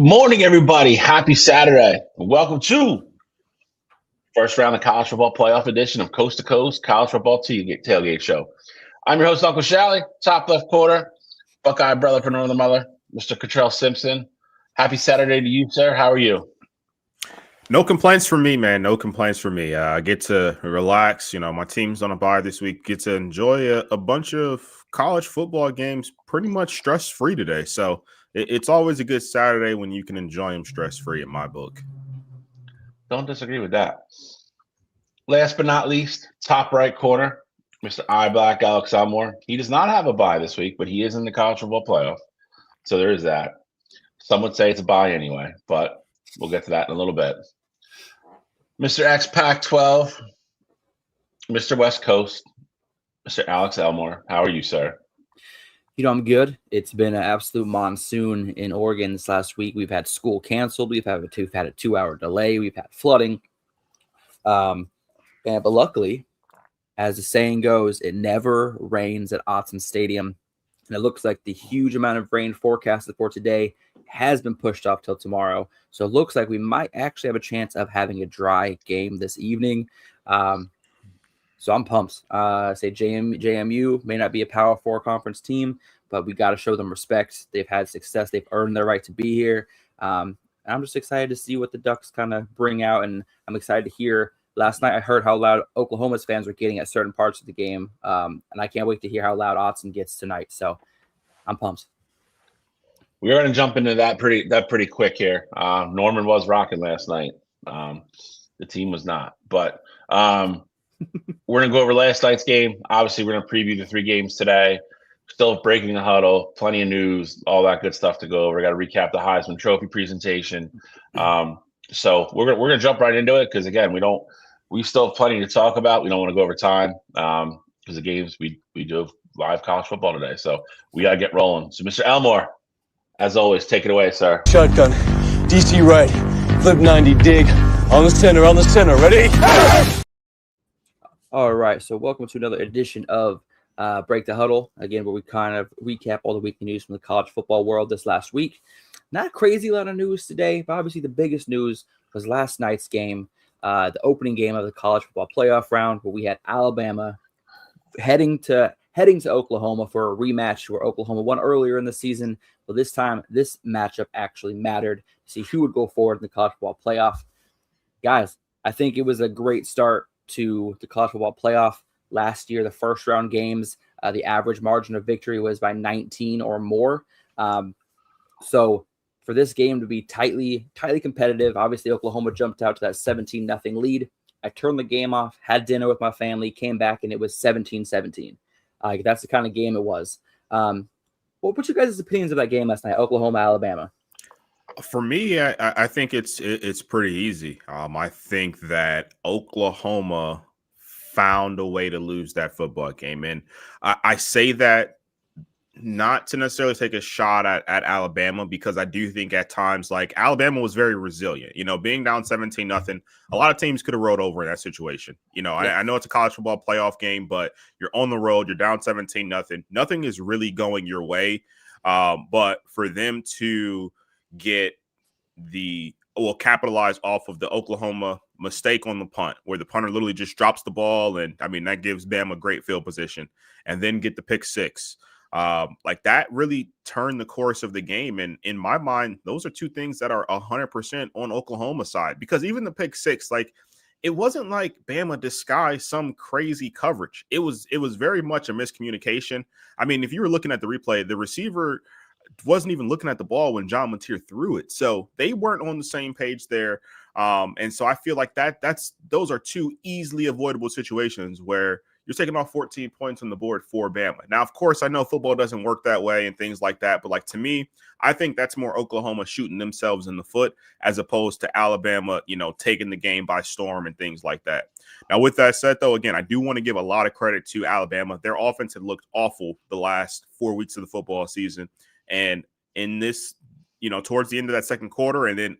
Good morning, everybody. Happy Saturday. Welcome to first round of college football playoff edition of Coast to Coast College Football Tailgate Show. I'm your host, Uncle Shally, top left quarter, Buckeye brother for Northern Mother, Mr. Cottrell Simpson. Happy Saturday to you, sir. How are you? No complaints from me, man. No complaints from me. I get to relax. My team's on a bye this week. Get to enjoy a bunch of college football games pretty much stress-free today. So it's always a good Saturday when you can enjoy them stress-free in my book. Don't disagree with that. Last but not least, top right corner, Mr. Black Alex Elmore. He does not have a bye this week, but he is in the college football playoff. So there is that. Some would say it's a bye anyway, but we'll get to that in a little bit. Mr. X Pac-12, Mr. West Coast, Mr. Alex Elmore. How are you, sir? I'm good. It's been an absolute monsoon in Oregon this last week. We've had school canceled. We've had a 2-hour delay. We've had flooding. But luckily, as the saying goes, it never rains at Autzen Stadium. And it looks like the huge amount of rain forecasted for today has been pushed off till tomorrow. So it looks like we might actually have a chance of having a dry game this evening. So I'm pumped. Say JMU may not be a Power 4 conference team, but we got to show them respect. They've had success. They've earned their right to be here. I'm just excited to see what the Ducks kind of bring out, and I'm excited to hear. Last night I heard how loud Oklahoma's fans were getting at certain parts of the game, and I can't wait to hear how loud Autzen gets tonight. So I'm pumped. We're going to jump into that pretty quick here. Norman was rocking last night. The team was not, but we're going to go over last night's game. Obviously, we're going to preview the 3 games today. Still breaking the huddle, plenty of news, all that good stuff to go over. Got to recap the Heisman Trophy presentation. So we're going to jump right into it because again, we still have plenty to talk about. We don't want to go over time because the games we do have live college football today. So we got to get rolling. So Mr. Elmore, as always, take it away, sir. Shotgun, DC right, flip 90, dig, on the center, ready? All right, so welcome to another edition of Break the Huddle, again, where we kind of recap all the weekly news from the college football world this last week. Not crazy a lot of news today, but obviously the biggest news was last night's game, the opening game of the college football playoff round, where we had Alabama heading to Oklahoma for a rematch where Oklahoma won earlier in the season. But this time, this matchup actually mattered to see who would go forward in the college football playoff. Guys, I think it was a great start to the college football playoff. Last year, the first round games, the average margin of victory was by 19 or more. So for this game to be tightly competitive, obviously Oklahoma jumped out to that 17-0 lead. I turned the game off, had dinner with my family, came back, and it was 17-17. That's the kind of game it was. What's your guys' opinions of that game last night, Oklahoma-Alabama? For me, I think it's pretty easy. I think that Oklahoma found a way to lose that football game. And I say that not to necessarily take a shot at Alabama, because I do think at times, like, Alabama was very resilient. Being down 17-0, a lot of teams could have rolled over in that situation. Yeah. I know it's a college football playoff game, but you're on the road, you're down 17-0. Nothing is really going your way. But for them to capitalize off of the Oklahoma mistake on the punt, where the punter literally just drops the ball, and that gives Bama a great field position, and then get the pick 6. That really turned the course of the game. And in my mind, those are 2 things that are 100% on Oklahoma side, because even the pick 6, it wasn't like Bama disguised some crazy coverage. It was very much a miscommunication. If you were looking at the replay, the receiver wasn't even looking at the ball when John Mateer threw it. So they weren't on the same page there. And so I feel like those are 2 easily avoidable situations where you're taking off 14 points on the board for Bama. Now, of course, I know football doesn't work that way and things like that, but to me, I think that's more Oklahoma shooting themselves in the foot as opposed to Alabama, taking the game by storm and things like that. Now, with that said, though, again, I do want to give a lot of credit to Alabama. Their offense had looked awful the last 4 weeks of the football season. And in this, towards the end of that second quarter, and then,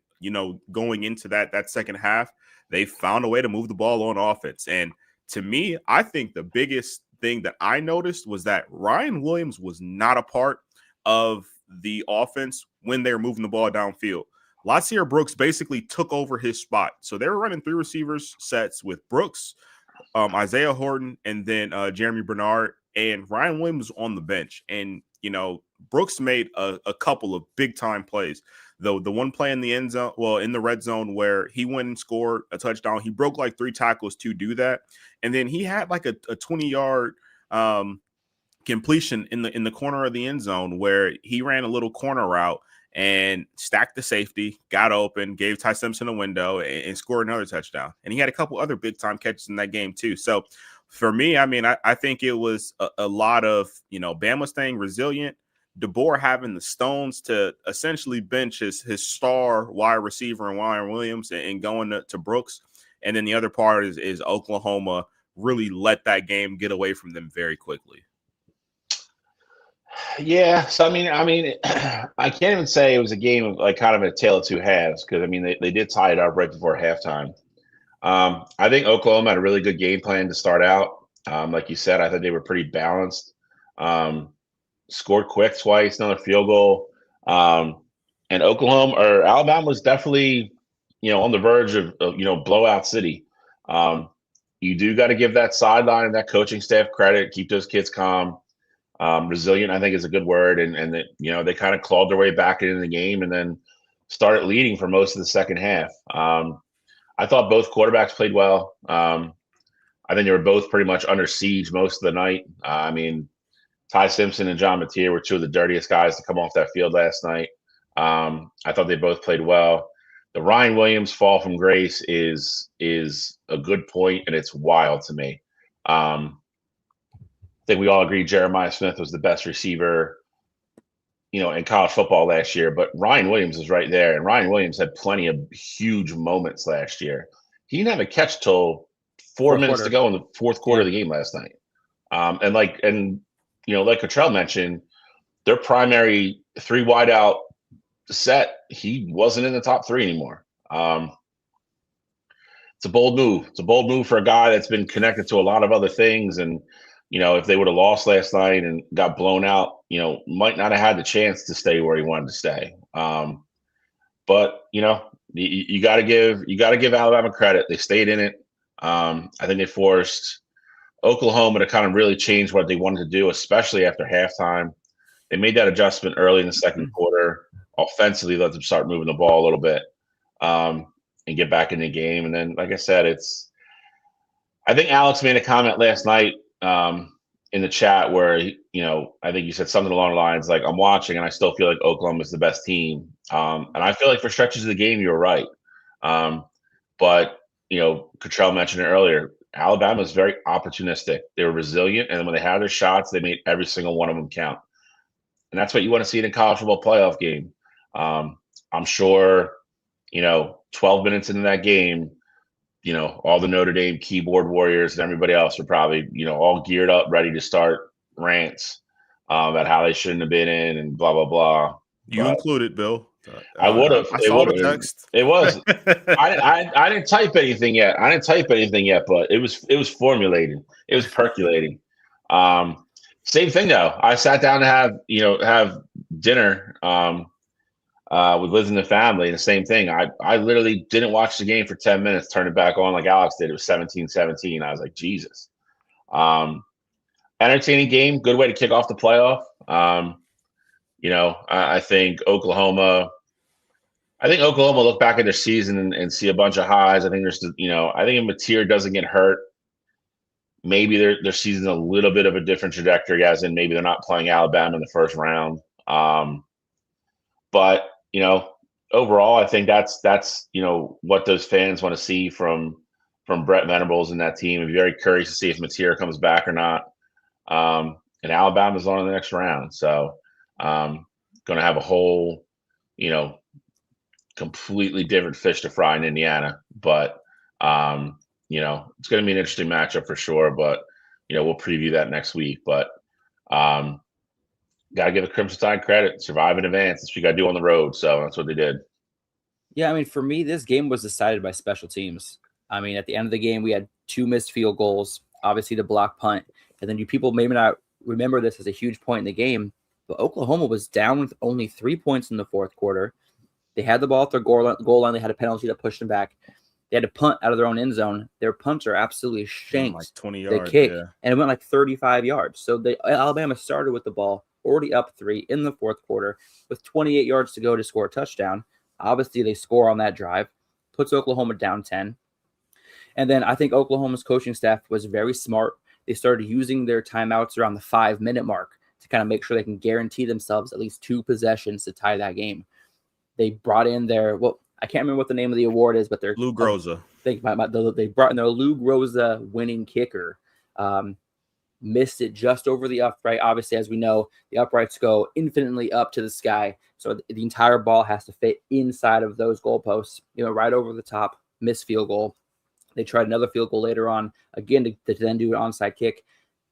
going into that second half, they found a way to move the ball on offense. And to me, I think the biggest thing that I noticed was that Ryan Williams was not a part of the offense when they were moving the ball downfield. Lacier Brooks basically took over his spot. So they were running 3 receivers sets with Brooks, Isaiah Horton, and then Jeremy Bernard, and Ryan Williams on the bench. And, Brooks made a couple of big-time plays. The one play in the end zone, in the red zone, where he went and scored a touchdown. He broke like 3 tackles to do that. And then he had like a 20-yard completion in the corner of the end zone where he ran a little corner route and stacked the safety, got open, gave Ty Simpson a window, and scored another touchdown. And he had a couple other big-time catches in that game too. So for me, I think it was a lot of, Bama staying resilient, DeBoer having the stones to essentially bench his star wide receiver and Ryan Williams and going to Brooks. And then the other part is Oklahoma really let that game get away from them very quickly. Yeah, so I can't even say it was a game of like kind of a tale of two halves because they did tie it up right before halftime. I think Oklahoma had a really good game plan to start out. Like you said, I thought they were pretty balanced. Scored quick twice, another field goal, and Alabama was definitely on the verge of blowout city. You do got to give that sideline and that coaching staff credit. Keep those kids calm. Resilient, I think, is a good word, and that they kind of clawed their way back into the game and then started leading for most of the second half. I thought both quarterbacks played well. I think they were both pretty much under siege most of the night. Ty Simpson and John Mateer were 2 of the dirtiest guys to come off that field last night. I thought they both played well. The Ryan Williams fall from grace is a good point, and it's wild to me. I think we all agree Jeremiah Smith was the best receiver, in college football last year, but Ryan Williams is right there. And Ryan Williams had plenty of huge moments last year. He didn't have a catch till 4 minutes to go in the fourth quarter of the game last night. Like Cottrell mentioned, their primary 3 wideout set, he wasn't in the top 3 anymore. It's a bold move. It's a bold move for a guy that's been connected to a lot of other things. And, if they would have lost last night and got blown out, might not have had the chance to stay where he wanted to stay. But you got to give Alabama credit. They stayed in it. I think they forced Oklahoma to kind of really change what they wanted to do, especially after halftime. They made that adjustment early in the second quarter. Offensively, let them start moving the ball a little bit and get back in the game. And then, like I said, I think Alex made a comment last night in the chat where, I think you said something along the lines like, I'm watching and I still feel like Oklahoma is the best team. And I feel like for stretches of the game, you were right. But, Cottrell mentioned it earlier. Alabama is very opportunistic. They were resilient, and when they had their shots, they made every single one of them count. And that's what you want to see in a college football playoff game. I'm sure, 12 minutes into that game, all the Notre Dame keyboard warriors and everybody else are probably, all geared up, ready to start rants about how they shouldn't have been in and blah, blah, blah. You included, Bill. I would have. I saw the text. It was. I didn't type anything yet. But it was formulating. It was percolating. Same thing though. I sat down to have dinner with Liz and the family, and the same thing. I literally didn't watch the game for 10 minutes, turned it back on like Alex did. It was 17-17. I was like, Jesus. Entertaining game. Good way to kick off the playoff. I think Oklahoma look back at their season and see a bunch of highs. I think I think if Mateer doesn't get hurt, maybe their season's a little bit of a different trajectory, as in maybe they're not playing Alabama in the first round. But overall, I think that's what those fans want to see from Brett Venables and that team. I'm very curious to see if Mateer comes back or not. And Alabama's on in the next round. So going to have a whole, completely different fish to fry in Indiana. But, it's going to be an interesting matchup for sure. But, we'll preview that next week. But got to give the Crimson Tide credit. Survive in advance. That's what you got to do on the road. So that's what they did. Yeah, for me, this game was decided by special teams. At the end of the game, we had 2 missed field goals, obviously the block punt. And then people maybe not remember this as a huge point in the game, But Oklahoma was down with only 3 points in the fourth quarter. They had the ball at their goal line. They had a penalty that pushed them back. They had to punt out of their own end zone. Their punter absolutely shanked like 20 the yards, kick, yeah. and it went like 35 yards. So Alabama started with the ball already up 3 in the fourth quarter with 28 yards to go to score a touchdown. Obviously, they score on that drive, puts Oklahoma down 10. And then I think Oklahoma's coaching staff was very smart. They started using their timeouts around the 5-minute mark to kind of make sure they can guarantee themselves at least 2 possessions to tie that game. They brought in their, I can't remember what the name of the award is, but they're Lou Groza. They brought in their Lou Groza winning kicker. Missed it just over the upright. Obviously, as we know, the uprights go infinitely up to the sky. So the entire ball has to fit inside of those goalposts, right over the top, missed field goal. They tried another field goal later on, again, to then do an onside kick.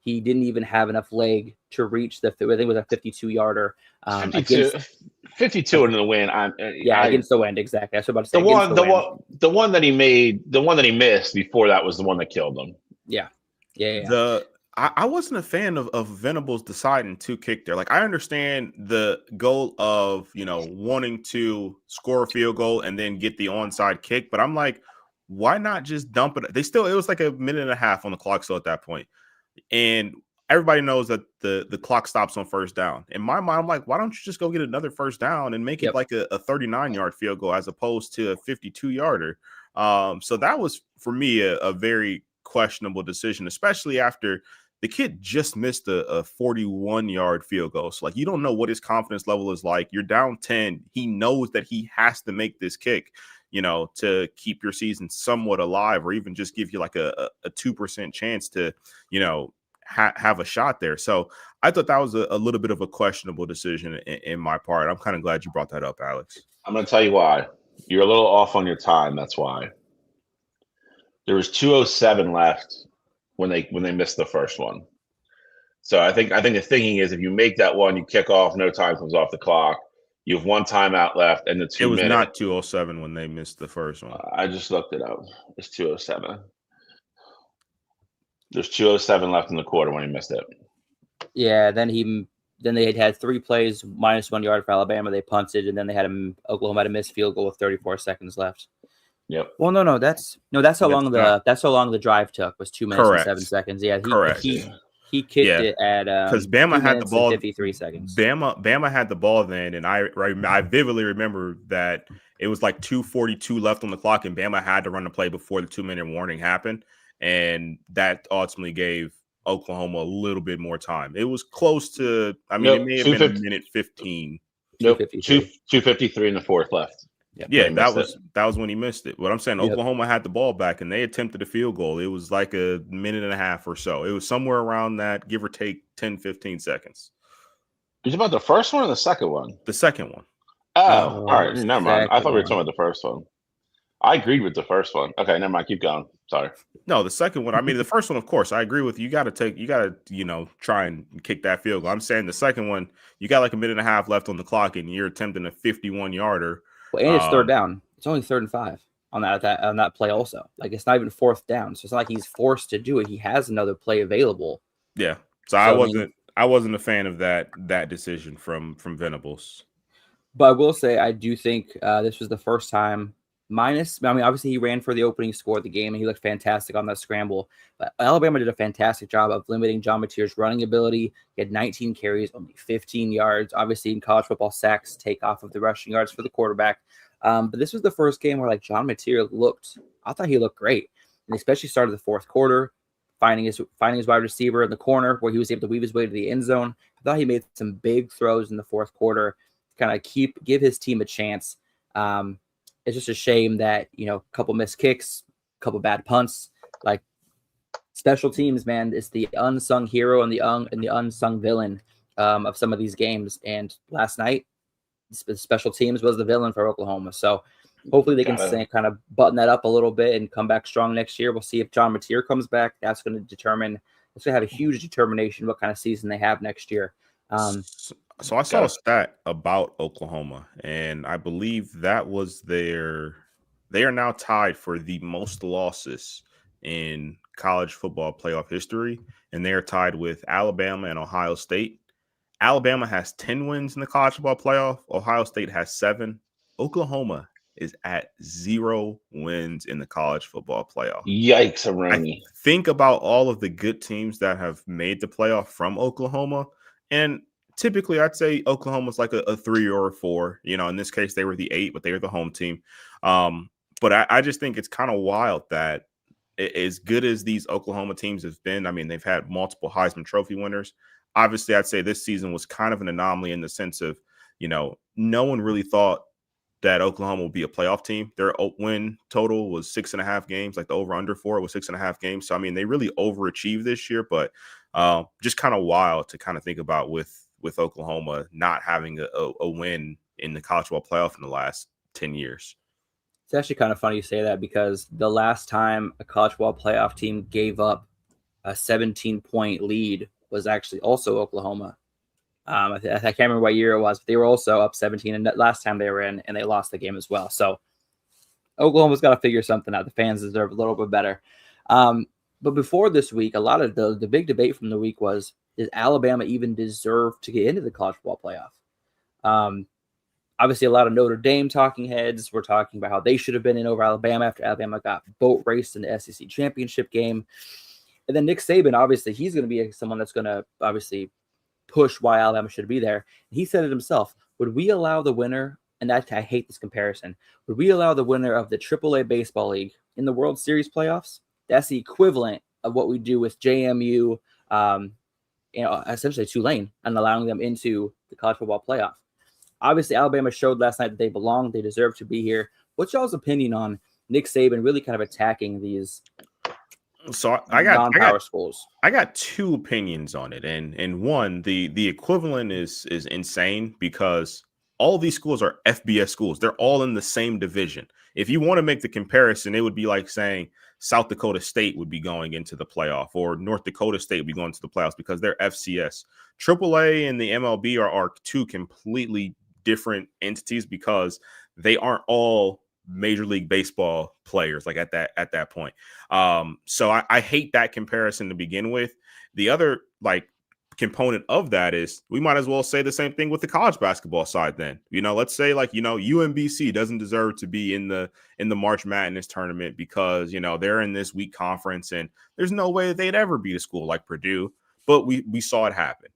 He didn't even have enough leg to reach I think it was a 52-yarder. 52 in the win. Against the wind, exactly. I was about to say the one that he missed before that was the one that killed him. Yeah. I wasn't a fan of Venables deciding to kick there. Like, I understand the goal of, wanting to score a field goal and then get the onside kick, but I'm like, why not just dump it? It was like a minute and a half on the clock still at that point. And everybody knows that the clock stops on first down. In my mind, I'm like, why don't you just go get another first down and make it like a 39-yard field goal as opposed to a 52-yarder? So that was, for me, a very questionable decision, especially after the kid just missed a 41-yard field goal. So, you don't know what his confidence level is like. You're down 10. He knows that he has to make this kick, to keep your season somewhat alive, or even just give you like a 2% chance to, have a shot there. So I thought that was a little bit of a questionable decision in my part. I'm kind of glad you brought that up, Alex. I'm going to tell you why. You're a little off on your time. That's why. There was 2:07 left when they missed the first one. So I think the thinking is, if you make that one, you kick off, no time comes off the clock. You have one timeout left, and it was not 2:07 when they missed the first one. I just looked it up. It's 2:07. There's 2:07 left in the quarter when he missed it. Yeah, then they had 3 plays, minus 1 yard for Alabama. They punted, and then Oklahoma had a missed field goal with 34 seconds left. Yep. Well, no, that's how long the drive took, was 2 minutes and 7 seconds. Yeah, he kicked it at because Bama had the ball 53 seconds. Bama had the ball then, and I vividly remember that it was like 2:42 left on the clock, and Bama had to run the play before the 2-minute warning happened, and that ultimately gave Oklahoma a little bit more time. It was close to, it may have been a minute 15. Nope, 2:53 in the fourth left. Yeah, that was when he missed it. But I'm saying Oklahoma had the ball back and they attempted a field goal. It was like a minute and a half or so. It was somewhere around that, give or take 10, 15 seconds. Is it about the first one or the second one? The second one. Oh, all right. Never mind. I thought we were talking about the first one. I agreed with the first one. Okay, never mind. Keep going. Sorry. No, the second one. The first one, of course, I agree with you. You got to try and kick that field goal. I'm saying the second one, you got like a minute and a half left on the clock and you're attempting a 51-yarder. Well, and it's third down. It's only 3rd and 5 on that play also. Like, it's not even 4th down. So it's not like he's forced to do it. He has another play available. Yeah. So I wasn't a fan of that decision from Venables. But I will say, I do think this was the first time obviously he ran for the opening score of the game and he looked fantastic on that scramble. But Alabama did a fantastic job of limiting John Mateer's running ability. He had 19 carries, only 15 yards. Obviously, in college football, sacks take off of the rushing yards for the quarterback. But this was the first game where John Mateer I thought he looked great. And especially started the fourth quarter, finding his wide receiver in the corner where he was able to weave his way to the end zone. I thought he made some big throws in the fourth quarter to kind of give his team a chance. It's just a shame that, a couple missed kicks, a couple bad punts. Like, special teams, man, it's the unsung hero and the unsung villain of some of these games. And last night, special teams was the villain for Oklahoma. So hopefully they can kind of button that up a little bit and come back strong next year. We'll see if John Mateer comes back. It's going to have a huge determination what kind of season they have next year. So I saw a stat about Oklahoma, and I believe that was they are now tied for the most losses in college football playoff history, and they are tied with Alabama and Ohio State. Alabama has 10 wins in the college football playoff. Ohio State has 7. Oklahoma is at 0 wins in the college football playoff. Yikes, I Aroni. think about all of the good teams that have made the playoff from Oklahoma, and typically I'd say Oklahoma's like a 3 or a 4. In this case, they were the 8, but they were the home team. But I just think it's kind of wild that as good as these Oklahoma teams have been, I mean, they've had multiple Heisman Trophy winners. Obviously, I'd say this season was kind of an anomaly in the sense of, no one really thought that Oklahoma will be a playoff team. Their win total was 6.5 games, like the over-under for it was 6.5 games. So, I mean, they really overachieved this year, but just kind of wild to kind of think about with Oklahoma not having a win in the college football playoff in the last 10 years. It's actually kind of funny you say that, because the last time a college football playoff team gave up a 17-point lead was actually also Oklahoma. I can't remember what year it was, but they were also up 17, and that last time they were in, and they lost the game as well. So Oklahoma's got to figure something out. The fans deserve a little bit better. But before this week, a lot of the big debate from the week was, does Alabama even deserve to get into the college football playoff? Obviously, a lot of Notre Dame talking heads were talking about how they should have been in over Alabama after Alabama got boat raced in the SEC championship game. And then Nick Saban, obviously, he's going to be someone that's going to obviously push why Alabama should be there. He said it himself. Would we allow the winner, and I hate this comparison, would we allow the winner of the AAA Baseball League in the World Series playoffs? That's the equivalent of what we do with JMU, essentially Tulane, and allowing them into the college football playoff. Obviously, Alabama showed last night that they belong. They deserve to be here. What's y'all's opinion on Nick Saban really kind of attacking these non-power schools? I got 2 opinions on it, and one, the equivalent is insane, because all of these schools are FBS schools. They're all in the same division. If you want to make the comparison, it would be like saying South Dakota State would be going into the playoff, or North Dakota State would be going to the playoffs, because they're FCS. AAA and the MLB are 2 completely different entities, because they aren't all Major League Baseball players like at that point. So I hate that comparison to begin with. The other component of that is we might as well say the same thing with the college basketball side then. Let's say UMBC doesn't deserve to be in the March Madness tournament because they're in this weak conference, and there's no way that they'd ever beat a school like Purdue, but we saw it happen.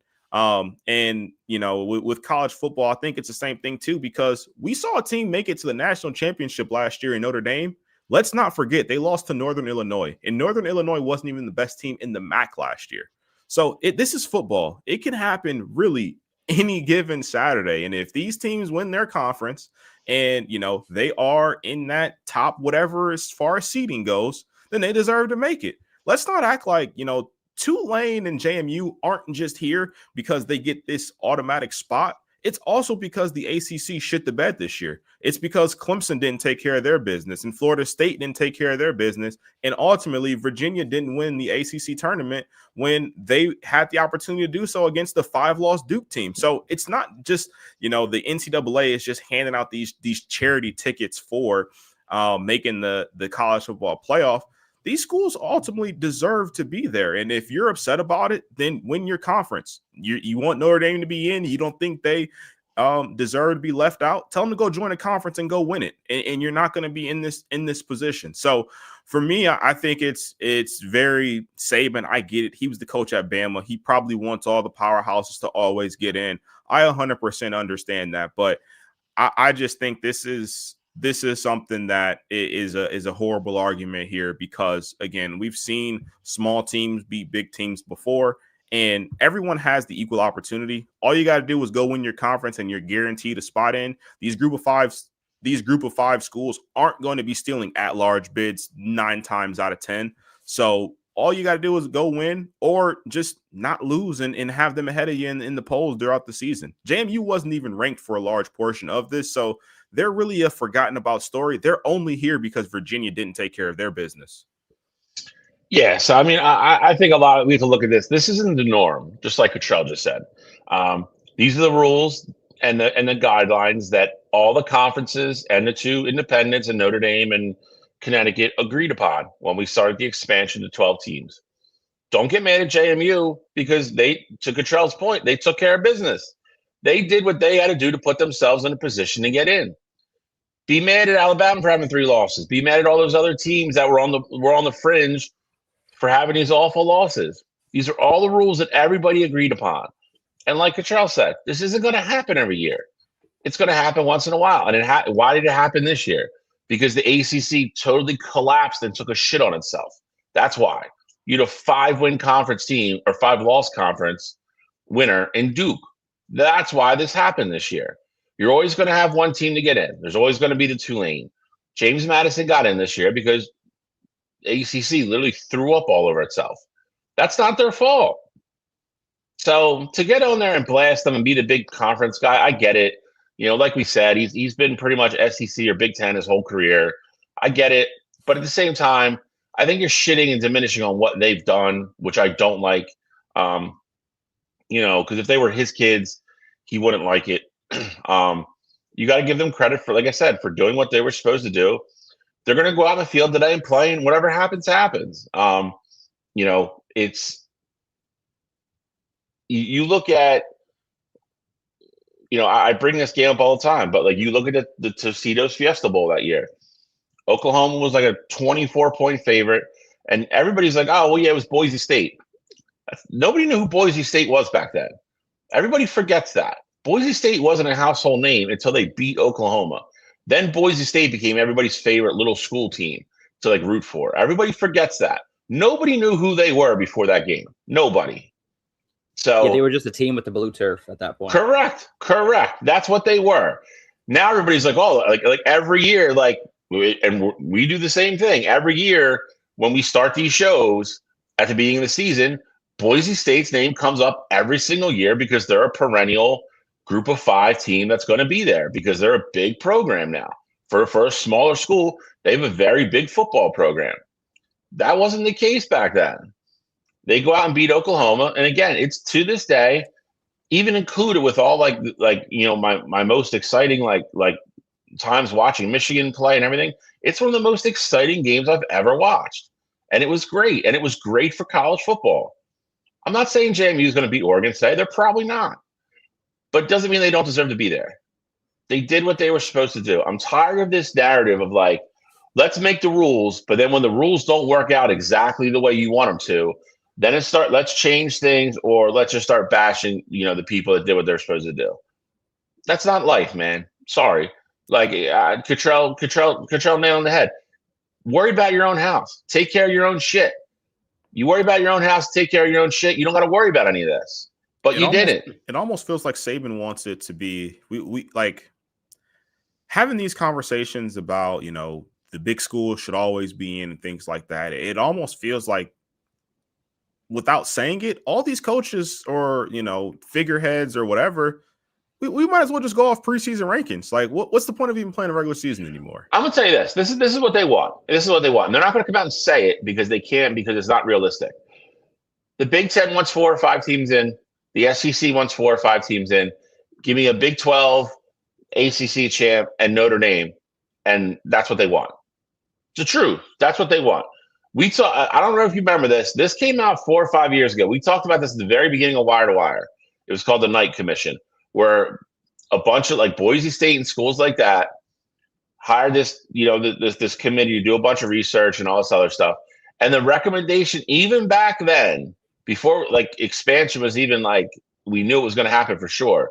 With college football, I think it's the same thing too, because we saw a team make it to the national championship last year in Notre Dame. Let's not forget they lost to Northern Illinois, and Northern Illinois wasn't even the best team in the MAC last year. So this is football. It can happen really any given Saturday. And if these teams win their conference and, they are in that top whatever as far as seeding goes, then they deserve to make it. Let's not act like, Tulane and JMU aren't just here because they get this automatic spot. It's also because the ACC shit the bed this year. It's because Clemson didn't take care of their business, and Florida State didn't take care of their business. And ultimately, Virginia didn't win the ACC tournament when they had the opportunity to do so against the 5-loss Duke team. So it's not just, the NCAA is just handing out these charity tickets for making the college football playoff. These schools ultimately deserve to be there. And if you're upset about it, then win your conference. You want Notre Dame to be in. You don't think they deserve to be left out. Tell them to go join a conference and go win it. And you're not going to be in this position. So for me, I think it's very Saban. I get it. He was the coach at Bama. He probably wants all the powerhouses to always get in. I 100% understand that. But I just think this is something that is a horrible argument here, because again, we've seen small teams beat big teams before, and everyone has the equal opportunity. All you got to do is go win your conference, and you're guaranteed a spot in. These group of five schools aren't going to be stealing at-large bids 9 times out of 10. So all you got to do is go win, or just not lose and have them ahead of you in the polls throughout the season. JMU wasn't even ranked for a large portion of this, so they're really a forgotten about story. They're only here because Virginia didn't take care of their business. Yeah, so I mean, I think we have to look at this. This isn't the norm, just like Cottrell just said. These are the rules and the guidelines that all the conferences and the 2 independents and Notre Dame and Connecticut agreed upon when we started the expansion to 12 teams. don't get mad at JMU because they, to Cottrell's point, they took care of business. They did what they had to do to put themselves in a position to get in. Be mad at Alabama for having 3 losses. Be mad at all those other teams that were on the fringe for having these awful losses. These are all the rules that everybody agreed upon. And like Cottrell said, this isn't going to happen every year. It's going to happen once in a while. And why did it happen this year? Because the ACC totally collapsed and took a shit on itself. That's why. You had a 5-win conference team or 5-loss conference winner in Duke. That's why this happened this year. You're always going to have one team to get in. There's always going to be the Tulane. James Madison got in this year because ACC literally threw up all over itself. That's not their fault. So to get on there and blast them and be the big conference guy, I get it. You know, like we said, he's been pretty much SEC or Big Ten his whole career. I get it. But at the same time, I think you're shitting and diminishing on what they've done, which I don't like. You know, because if they were his kids, he wouldn't like it. You got to give them credit for, like I said, for doing what they were supposed to do. They're going to go out in the field today and play, and whatever happens, happens. You know, it's you look at, you know, I bring this game up all the time, but like you look at the Tostitos Fiesta Bowl that year. Oklahoma was like a 24-point favorite, and everybody's like, oh, well, yeah, it was Boise State. Nobody knew who Boise State was back then. Everybody forgets that. Boise State wasn't a household name until they beat Oklahoma. Then Boise State became everybody's favorite little school team to like root for. Everybody forgets that. Nobody knew who they were before that game. Nobody. So yeah, they were just a team with the blue turf at that point. Correct. That's what they were. Now everybody's like, oh, like every year, like, and we do the same thing every year when we start these shows at the beginning of the season. Boise State's name comes up every single year because they're a perennial group of 5 team that's going to be there because they're a big program now. For a smaller school, they have a very big football program. That wasn't the case back then. They go out and beat Oklahoma, and again, it's to this day, even included with all like you know, my most exciting like times watching Michigan play and everything. It's one of the most exciting games I've ever watched, and it was great, and it was great for college football. I'm not saying JMU is going to beat Oregon today. They're probably not. But it doesn't mean they don't deserve to be there. They did what they were supposed to do. I'm tired of this narrative of like, let's make the rules, but then when the rules don't work out exactly the way you want them to, then let's change things, or let's just start bashing, you know, the people that did what they're supposed to do. That's not life, man. Sorry. Like Cottrell nail on the head. Worry about your own house. Take care of your own shit. You worry about your own house, take care of your own shit. You don't got to worry about any of this. But you did it. It almost feels like Saban wants it to be we like having these conversations about, you know, the big schools should always be in and things like that. It almost feels like, without saying it, all these coaches or, you know, figureheads or whatever, we might as well just go off preseason rankings. Like, what's the point of even playing a regular season anymore? I'm gonna tell you this. This is what they want. This is what they want. And they're not gonna come out and say it because they can't, because it's not realistic. The Big Ten wants 4 or 5 teams in. The SEC wants 4 or 5 teams in. Give me a Big 12, ACC champ, and Notre Dame, and that's what they want. It's the truth. That's what they want. I don't know if you remember this. This came out 4 or 5 years ago. We talked about this at the very beginning of Wire to Wire. It was called the Knight Commission, where a bunch of like Boise State and schools like that hired this, you know, this committee to do a bunch of research and all this other stuff. And the recommendation, even back then, before like expansion was even like we knew it was going to happen for sure,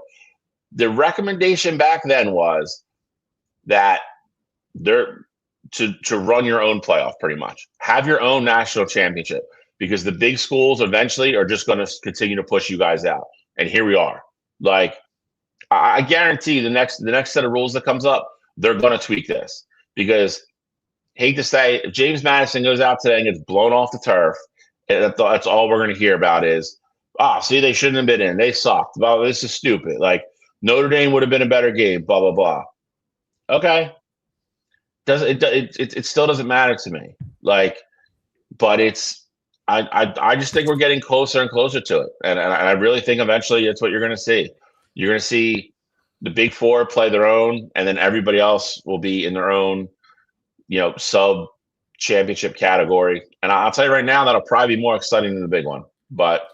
the recommendation back then was that they're to run your own playoff, pretty much. Have your own national championship, because the big schools eventually are just going to continue to push you guys out. And here we are. Like, I guarantee the next set of rules that comes up, they're going to tweak this, because hate to say, if James Madison goes out today and gets blown off the turf, that's all we're going to hear about is, see, they shouldn't have been in. They sucked. Well, this is stupid. Like, Notre Dame would have been a better game, blah, blah, blah. Okay. It still doesn't matter to me. Like, but I just think we're getting closer and closer to it. And I really think eventually it's what you're going to see. You're going to see the Big Four play their own, and then everybody else will be in their own, you know, sub championship category. And I'll tell you right now, that'll probably be more exciting than the big one. But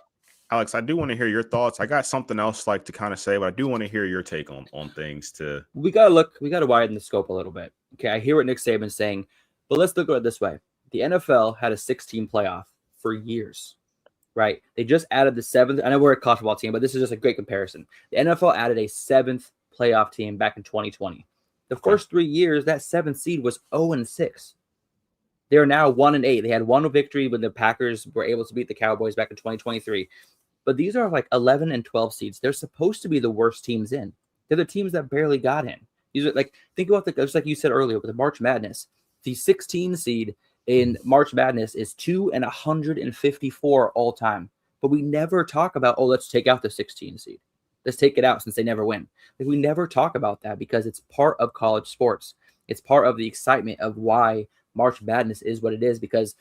Alex, I do want to hear your thoughts. I got something else like to kind of say, but I do want to hear your take on things too. We got to widen the scope a little bit. Okay, I hear what Nick Saban's saying, but let's look at it this way. The NFL had a 6-team playoff for years, right? They just added the 7th. I know we're a college football team, but this is just a great comparison. The NFL added a 7th playoff team back in 2020. The first 3 years, that 7th seed was 0-6. They're now 1-8. They had one victory when the Packers were able to beat the Cowboys back in 2023. But these are like 11 and 12 seeds. They're supposed to be the worst teams in. They're the teams that barely got in. These are like, think about just like you said earlier with the March Madness. The 16 seed in March Madness is 2-154 all time. But we never talk about, let's take out the 16 seed. Let's take it out since they never win. Like, we never talk about that because it's part of college sports. It's part of the excitement of why March Madness is what it is, because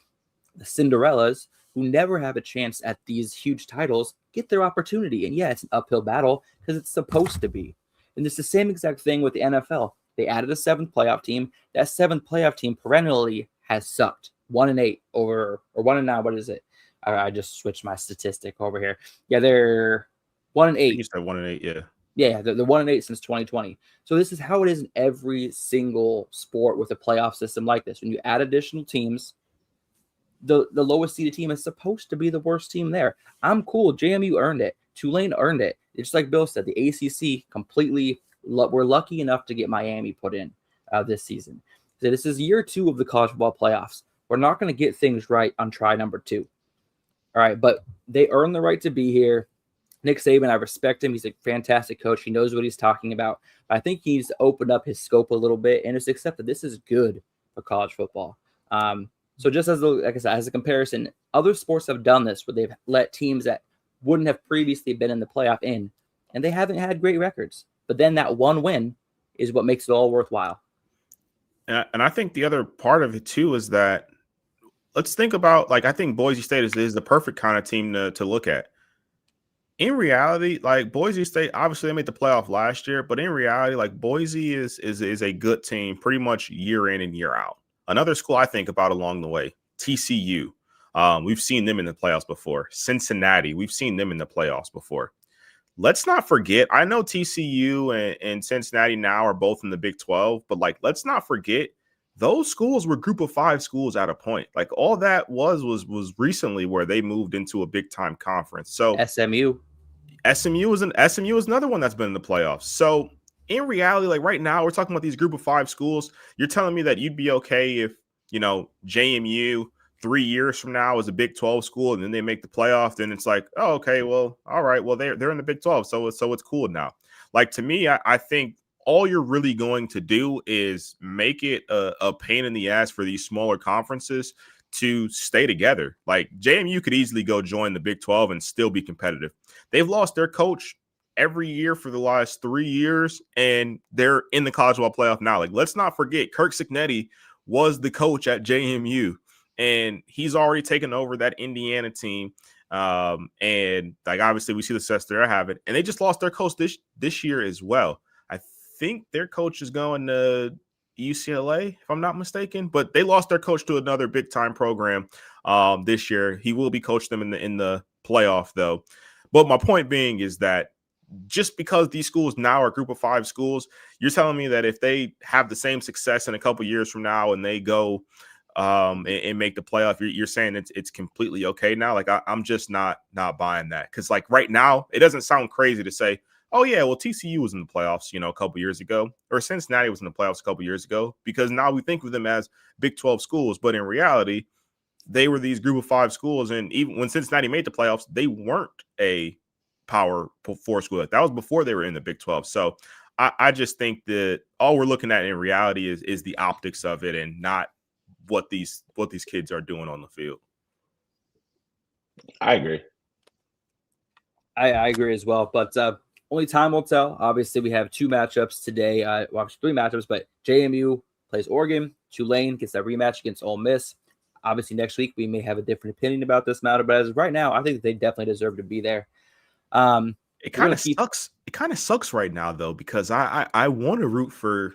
the Cinderellas who never have a chance at these huge titles get their opportunity. And yeah, it's an uphill battle because it's supposed to be. And it's the same exact thing with the NFL. They added a 7th playoff team. That 7th playoff team perennially has sucked. 1-8 or 1-9. What is it? I just switched my statistic over here. Yeah, they're 1-8. You said 1-8, yeah. Yeah, they're 1-8 since 2020. So this is how it is in every single sport with a playoff system like this. When you add additional teams, the lowest seeded team is supposed to be the worst team there. I'm cool. JMU earned it. Tulane earned it. It's like Bill said, the ACC completely, we're lucky enough to get Miami put in this season. So this is year 2 of the college football playoffs. We're not going to get things right on try number 2. All right, but they earned the right to be here. Nick Saban, I respect him. He's a fantastic coach. He knows what he's talking about. I think he's opened up his scope a little bit and just accept that this is good for college football. So just like I said, as a comparison, other sports have done this where they've let teams that wouldn't have previously been in the playoff in, and they haven't had great records. But then that one win is what makes it all worthwhile. And I think the other part of it too is that let's think about, like, I think Boise State is the perfect kind of team to look at. In reality, like, Boise State, obviously they made the playoff last year, but in reality, like, Boise is a good team pretty much year in and year out. Another school I think about along the way, TCU. We've seen them in the playoffs before. Cincinnati, we've seen them in the playoffs before. Let's not forget, I know TCU and Cincinnati now are both in the Big 12, but, like, let's not forget, those schools were group of 5 schools at a point. Like, all that was recently where they moved into a big-time conference. So SMU is another one that's been in the playoffs. So in reality, like, right now, we're talking about these group of 5 schools. You're telling me that you'd be okay if, JMU 3 years from now is a Big 12 school and then they make the playoff, then it's like, oh, okay, well, all right, well, they're in the Big 12, so it's cool now. Like, to me, I think all you're really going to do is make it a pain in the ass for these smaller conferences to stay together. Like, JMU could easily go join the Big 12 and still be competitive. They've lost their coach every year for the last 3 years, and they're in the college football playoff now. Like, let's not forget, Kirk Cignetti was the coach at JMU, and he's already taken over that Indiana team. And, like, obviously we see the success they're having, and they just lost their coach this year as well. I think their coach is going to UCLA, if I'm not mistaken, but they lost their coach to another big time program this year. He will be coaching them in the playoff, though. But my point being is that just because these schools now are a group of 5 schools, you're telling me that if they have the same success in a couple years from now and they go and make the playoff, you're saying it's completely okay now? Like, I'm just not buying that, because, like, right now it doesn't sound crazy to say, oh yeah, well, TCU was in the playoffs, a couple years ago, or Cincinnati was in the playoffs a couple years ago, because now we think of them as Big 12 schools, but in reality, they were these group of 5 schools, and even when Cincinnati made the playoffs, they weren't a Power 4 school. That was before they were in the Big 12. So I just think that all we're looking at in reality is the optics of it, and not what these kids are doing on the field. I agree. I agree as well, but only time will tell. Obviously, we have 2 matchups today. Well, 3 matchups, but JMU plays Oregon. Tulane gets that rematch against Ole Miss. Obviously, next week we may have a different opinion about this matter, but as of right now, I think that they definitely deserve to be there. It kind of sucks. It kind of sucks right now, though, because I want to root for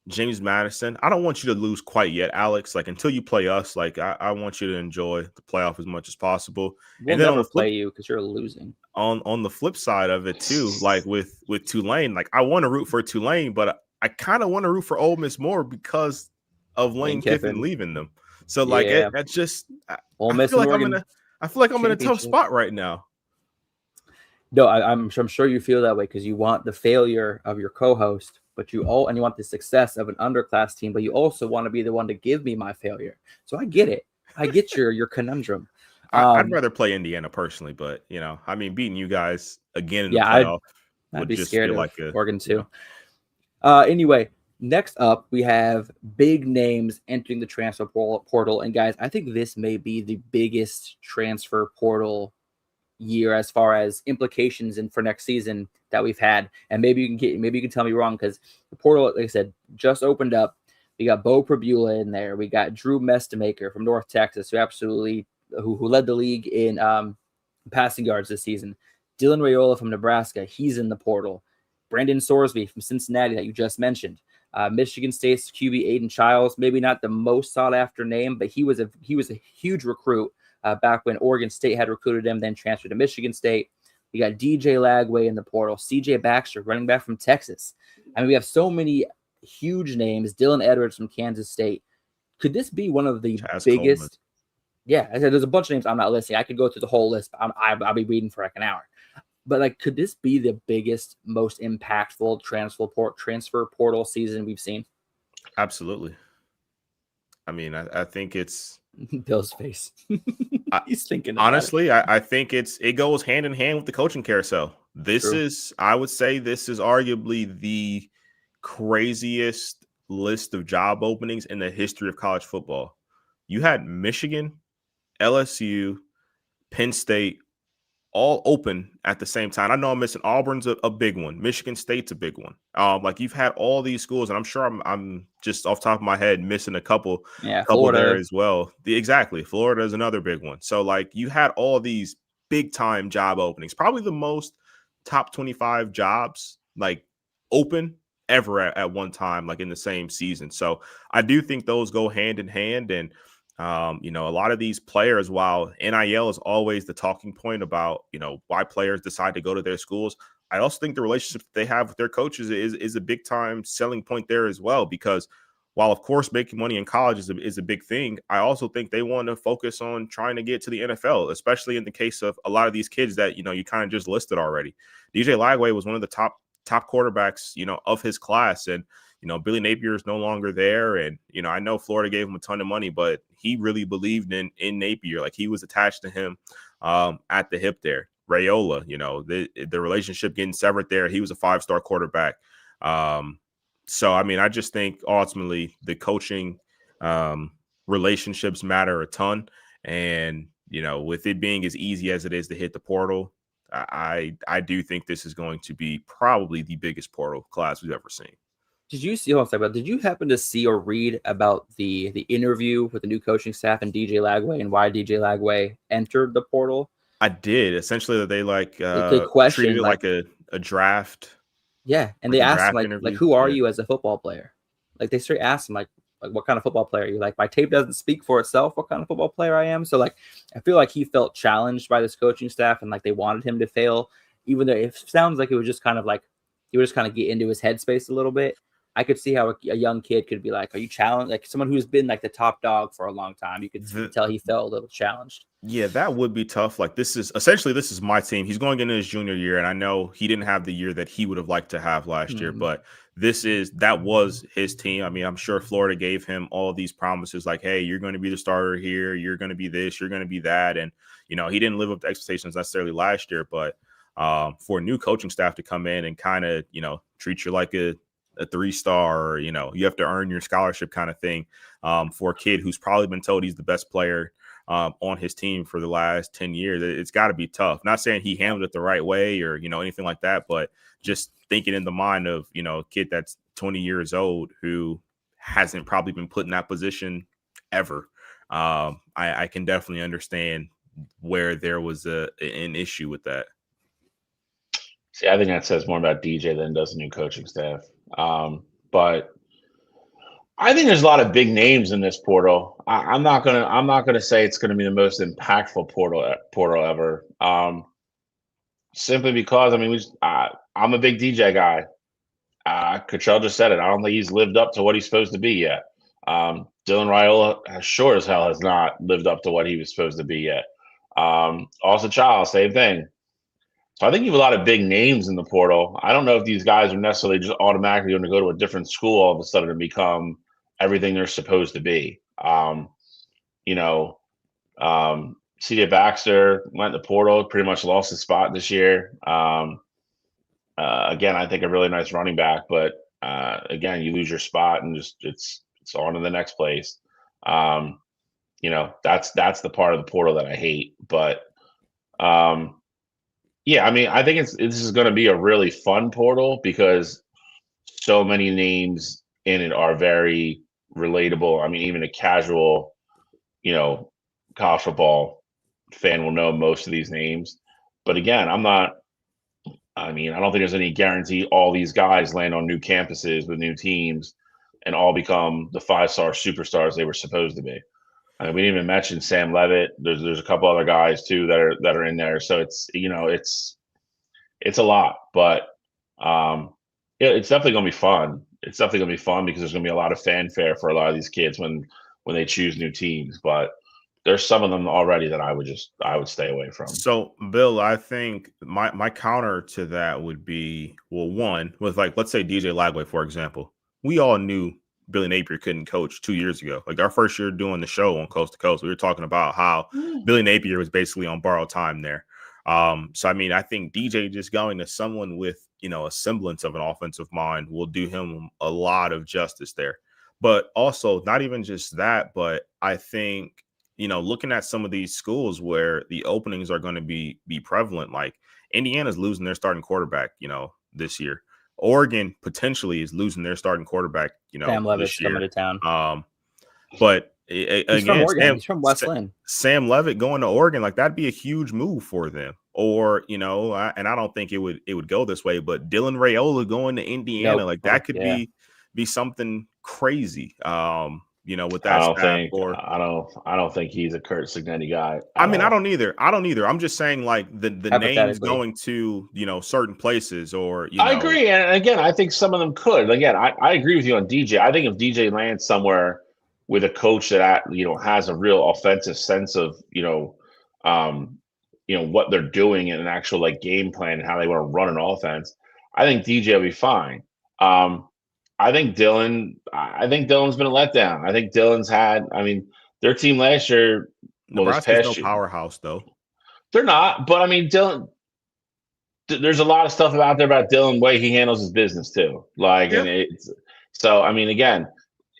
James Madison, I don't want you to lose quite yet, Alex. Like until you play us, like I want you to enjoy the playoff as much as possible. We'll and then never play you because you're losing. On the flip side of it too, like with Tulane, like I want to root for Tulane, but I kind of want to root for Ole Miss more because of Lane Kiffin leaving them. So like that's just Ole Miss, I feel like I'm in a tough spot right now. No, I'm sure you feel that way because you want the failure of your co-host, but you want the success of an underclass team, but you also want to be the one to give me my failure. So I get it. I get your conundrum. I'd rather play Indiana personally, but I mean, beating you guys again in the playoff I'd be just scared feel of like Oregon too. Anyway, next up we have big names entering the transfer portal, and guys, I think this may be the biggest transfer portal year as far as implications and for next season that we've had. And maybe you can tell me wrong because the portal, like I said, just opened up. We got Bo Prabula in there. We got Drew Mestemaker from North Texas, who led the league in passing yards this season. Dylan Raiola from Nebraska, he's in the portal. Brandon Sorsby from Cincinnati that you just mentioned. Michigan State's QB Aiden Childs, maybe not the most sought after name, but he was a huge recruit back when Oregon State had recruited him, then transferred to Michigan State. We got DJ Lagway in the portal. CJ Baxter, running back from Texas. I mean, we have so many huge names. Dylan Edwards from Kansas State. Could this be one of the biggest? Coleman. Yeah, I said there's a bunch of names I'm not listing. I could go through the whole list, but I'll be reading for like an hour. But like, could this be the biggest, most impactful transfer portal season we've seen? Absolutely. I mean, I think it's Bill's face. He's thinking. Honestly, I think it goes hand in hand with the coaching carousel. I would say this is arguably the craziest list of job openings in the history of college football. You had Michigan, LSU, Penn State, all open at the same time. I know I'm missing Auburn's a big one. Michigan State's a big one. Like you've had all these schools, and I'm sure I'm just off the top of my head missing a couple Florida there as well. Exactly. Florida is another big one. So like you had all these big time job openings, probably the most top 25 jobs like open ever at one time, like in the same season. So I do think those go hand in hand. And a lot of these players, while NIL is always the talking point about, why players decide to go to their schools, I also think the relationship they have with their coaches is a big time selling point there as well, because while, of course, making money in college is a big thing, I also think they want to focus on trying to get to the NFL, especially in the case of a lot of these kids that, you kind of just listed already. DJ Lagway was one of the top quarterbacks, of his class. And, Billy Napier is no longer there. And, I know Florida gave him a ton of money, but he really believed in Napier. Like he was attached to him at the hip there. Raiola, the relationship getting severed there. He was a 5-star quarterback. So, I mean, I just think ultimately the coaching relationships matter a ton. And, with it being as easy as it is to hit the portal, I do think this is going to be probably the biggest portal class we've ever seen. Did you happen to see or read about the interview with the new coaching staff and DJ Lagway and why DJ Lagway entered the portal? I did. Essentially, that they treated it like a draft. Yeah, and they asked him like who are you as a football player? Like they straight asked him like what kind of football player are you? Like my tape doesn't speak for itself. What kind of football player I am? So like I feel like he felt challenged by this coaching staff and like they wanted him to fail, even though it sounds like it was just kind of like he would just kind of get into his headspace a little bit. I could see how a young kid could be like, are you challenged? Like someone who's been like the top dog for a long time. You could tell he felt a little challenged. Yeah, that would be tough. Like this is my team. He's going into his junior year. And I know he didn't have the year that he would have liked to have last year, but that was his team. I mean, I'm sure Florida gave him all these promises like, hey, you're going to be the starter here. You're going to be this, you're going to be that. And, he didn't live up to expectations necessarily last year, but for a new coaching staff to come in and kind of, treat you like a 3-star, or, you have to earn your scholarship kind of thing for a kid who's probably been told he's the best player on his team for the last 10 years. It's got to be tough. Not saying he handled it the right way or, anything like that, but just thinking in the mind of, a kid that's 20 years old who hasn't probably been put in that position ever. I can definitely understand where there was an issue with that. See, I think that says more about DJ than does the new coaching staff. But I think there's a lot of big names in this portal. I'm not gonna say it's gonna be the most impactful portal ever. Simply because I mean I'm a big DJ guy. Cottrell just said it. I don't think he's lived up to what he's supposed to be yet. Dylan Raiola sure as hell has not lived up to what he was supposed to be yet. Also, Child, same thing. So I think you have a lot of big names in the portal. I don't know if these guys are necessarily just automatically going to go to a different school all of a sudden and become everything they're supposed to be. You know, CJ Baxter went to the portal, pretty much lost his spot this year. Again, I think a really nice running back, but again, you lose your spot and just it's on to the next place. You know, that's the part of the portal that I hate. But yeah, I mean, I think this is going to be a really fun portal because so many names in it are very relatable. I mean, even a casual, you know, college football fan will know most of these names. But again, I don't think there's any guarantee all these guys land on new campuses with new teams and all become the 5-star superstars they were supposed to be. I mean, we didn't even mention Sam Levitt. There's a couple other guys too that are in there. So it's a lot, but it's definitely gonna be fun. It's definitely gonna be fun because there's gonna be a lot of fanfare for a lot of these kids when they choose new teams. But there's some of them already that I would stay away from. So, Bill, I think my counter to that would be, well, one, with like, let's say DJ Lagway, for example. We all knew Billy Napier couldn't coach 2 years ago. Like our first year doing the show on Coast to Coast, we were talking about how Billy Napier was basically on borrowed time there. So, I mean, I think DJ just going to someone with, you know, a semblance of an offensive mind will do him a lot of justice there. But also, not even just that, but I think, you know, looking at some of these schools where the openings are going to be prevalent, like Indiana's losing their starting quarterback, you know, this year. Oregon potentially is losing their starting quarterback, you know, Sam Levitt's this year. coming to town. But He's again, from Oregon. He's from West Lynn. Sam Levitt going to Oregon, like that'd be a huge move for them. Or, you know, and I don't think it would go this way, but Dylan Raiola going to Indiana, like that could be something crazy. You know, with that I don't think he's a Kurt Signetti guy. I mean, I don't either. I'm just saying, like the names going to, you know, certain places, or I agree. And again, I think some of them could. Again, I agree with you on DJ. I think if DJ lands somewhere with a coach that, you know, has a real offensive sense of, you know, what they're doing and an actual like game plan and how they want to run an offense, I think DJ will be fine. I think Dylan's been a letdown. I think their team last year, Nebraska's no powerhouse though. They're not, but I mean, Dylan, there's a lot of stuff out there about Dylan, way he handles his business too. Like, yeah. And so I mean, again,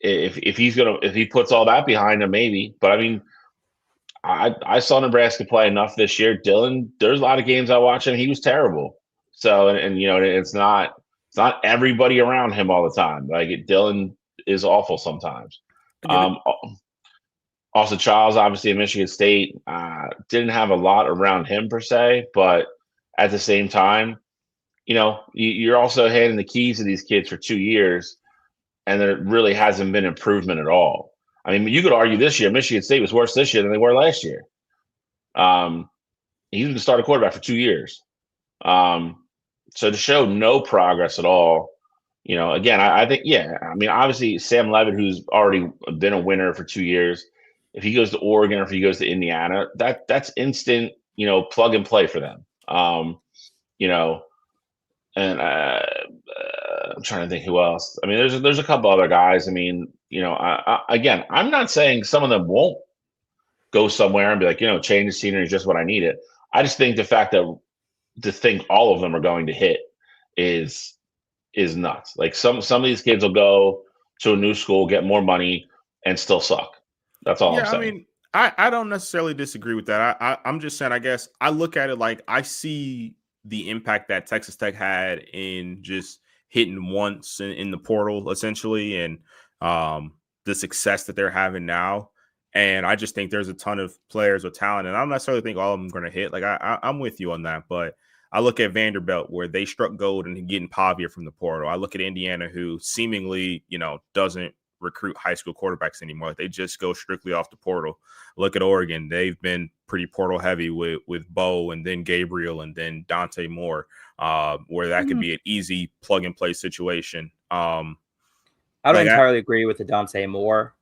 if he puts all that behind him, maybe. But I mean, I saw Nebraska play enough this year. Dylan, there's a lot of games I watched and he was terrible. So and you know, it's not everybody around him all the time. Like Dylan is awful sometimes. Also, Charles, obviously at Michigan State, didn't have a lot around him per se, but at the same time, you know, you're also handing the keys to these kids for 2 years, and there really hasn't been improvement at all. I mean, you could argue this year Michigan State was worse this year than they were last year. He's been the starting quarterback for 2 years. So to show no progress at all, you know, again, I think, I mean, obviously Sam Levitt, who's already been a winner for 2 years, if he goes to Oregon or if he goes to Indiana, that's instant, you know, plug and play for them. You know, and I'm trying to think who else. I mean, there's a couple other guys. I mean, you know, again, I'm not saying some of them won't go somewhere and be like, you know, change the scenery is just what I needed. I just think the fact that to think all of them are going to hit is nuts. Like some of these kids will go to a new school, get more money, and still suck. That's all I'm saying. I mean, I don't necessarily disagree with that. I'm just saying, I guess I look at it like I see the impact that Texas Tech had in just hitting once in the portal, essentially, and the success that they're having now. And I just think there's a ton of players with talent, and I don't necessarily think all of them are going to hit. Like I'm with you on that, but I look at Vanderbilt where they struck gold and getting Pavia from the portal. I look at Indiana, who seemingly, you know, doesn't recruit high school quarterbacks anymore. Like, they just go strictly off the portal. Look at Oregon. They've been pretty portal heavy with Bo and then Gabriel and then Dante Moore, where that could be an easy plug and play situation. I don't entirely agree with the Dante Moore,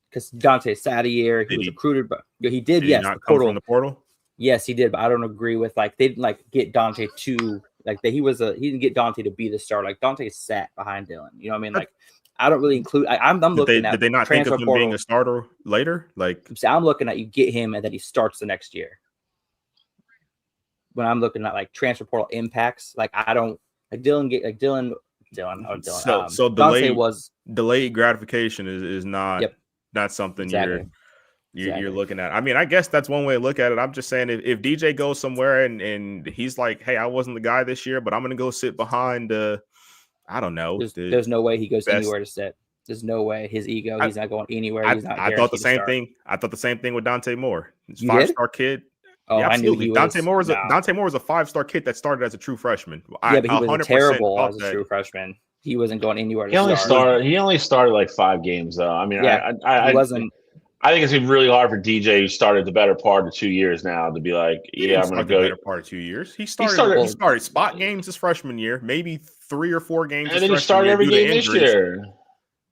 because Dante sat a year. He was recruited, but he did. Yes, not come from the portal. Yes, he did, but I don't agree with they didn't get Dante to he didn't get Dante to be the star. Like, Dante sat behind Dylan. You know what I mean? Like, I don't really include. I'm looking at. Did they not think of him being a starter later? Like, I'm looking at you get him and then he starts the next year. When I'm looking at transfer portal impacts, I don't Dylan. So delayed gratification is not not something you're looking at. I mean, I guess that's one way to look at it. I'm just saying, if DJ goes somewhere and he's like, hey, I wasn't the guy this year, but I'm going to go sit behind I don't know. There's no way he goes anywhere to sit. There's no way. His ego, he's not going anywhere. I thought the same thing. I thought the same thing with Dante Moore. He's 5-star kid. Oh, yeah, absolutely. I knew Dante Moore was a 5-star kid that started as a true freshman. Yeah, but he was terrible as a true freshman. He wasn't going anywhere to He only started like 5 games though. I mean, he wasn't. I think it's been really hard for DJ, who started the better part of 2 years now, to be like, I'm going to go. The better part of 2 years. He started spot games his freshman year, maybe 3 or 4 games. And then he started every game this year.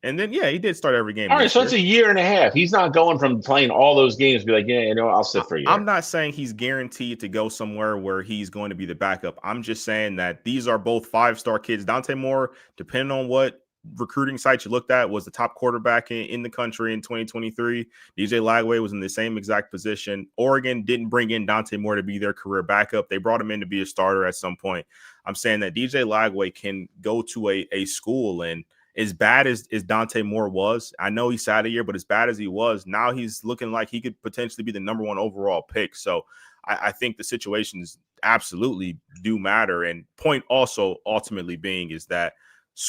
And then, he did start every game. All right, so it's a year and a half. He's not going from playing all those games to be like, I'll sit for a year. I'm not saying he's guaranteed to go somewhere where he's going to be the backup. I'm just saying that these are both 5-star kids. Dante Moore, depending on what recruiting sites you looked at, was the top quarterback in the country in 2023. DJ Lagway was in the same exact position. Oregon didn't bring in Dante Moore to be their career backup. They brought him in to be a starter at some point. I'm saying that DJ Lagway can go to a school, and as bad as Dante Moore was, I know he sat a year, but as bad as he was, now he's looking like he could potentially be the number 1 overall pick. So I think the situations absolutely do matter. And point also ultimately being is that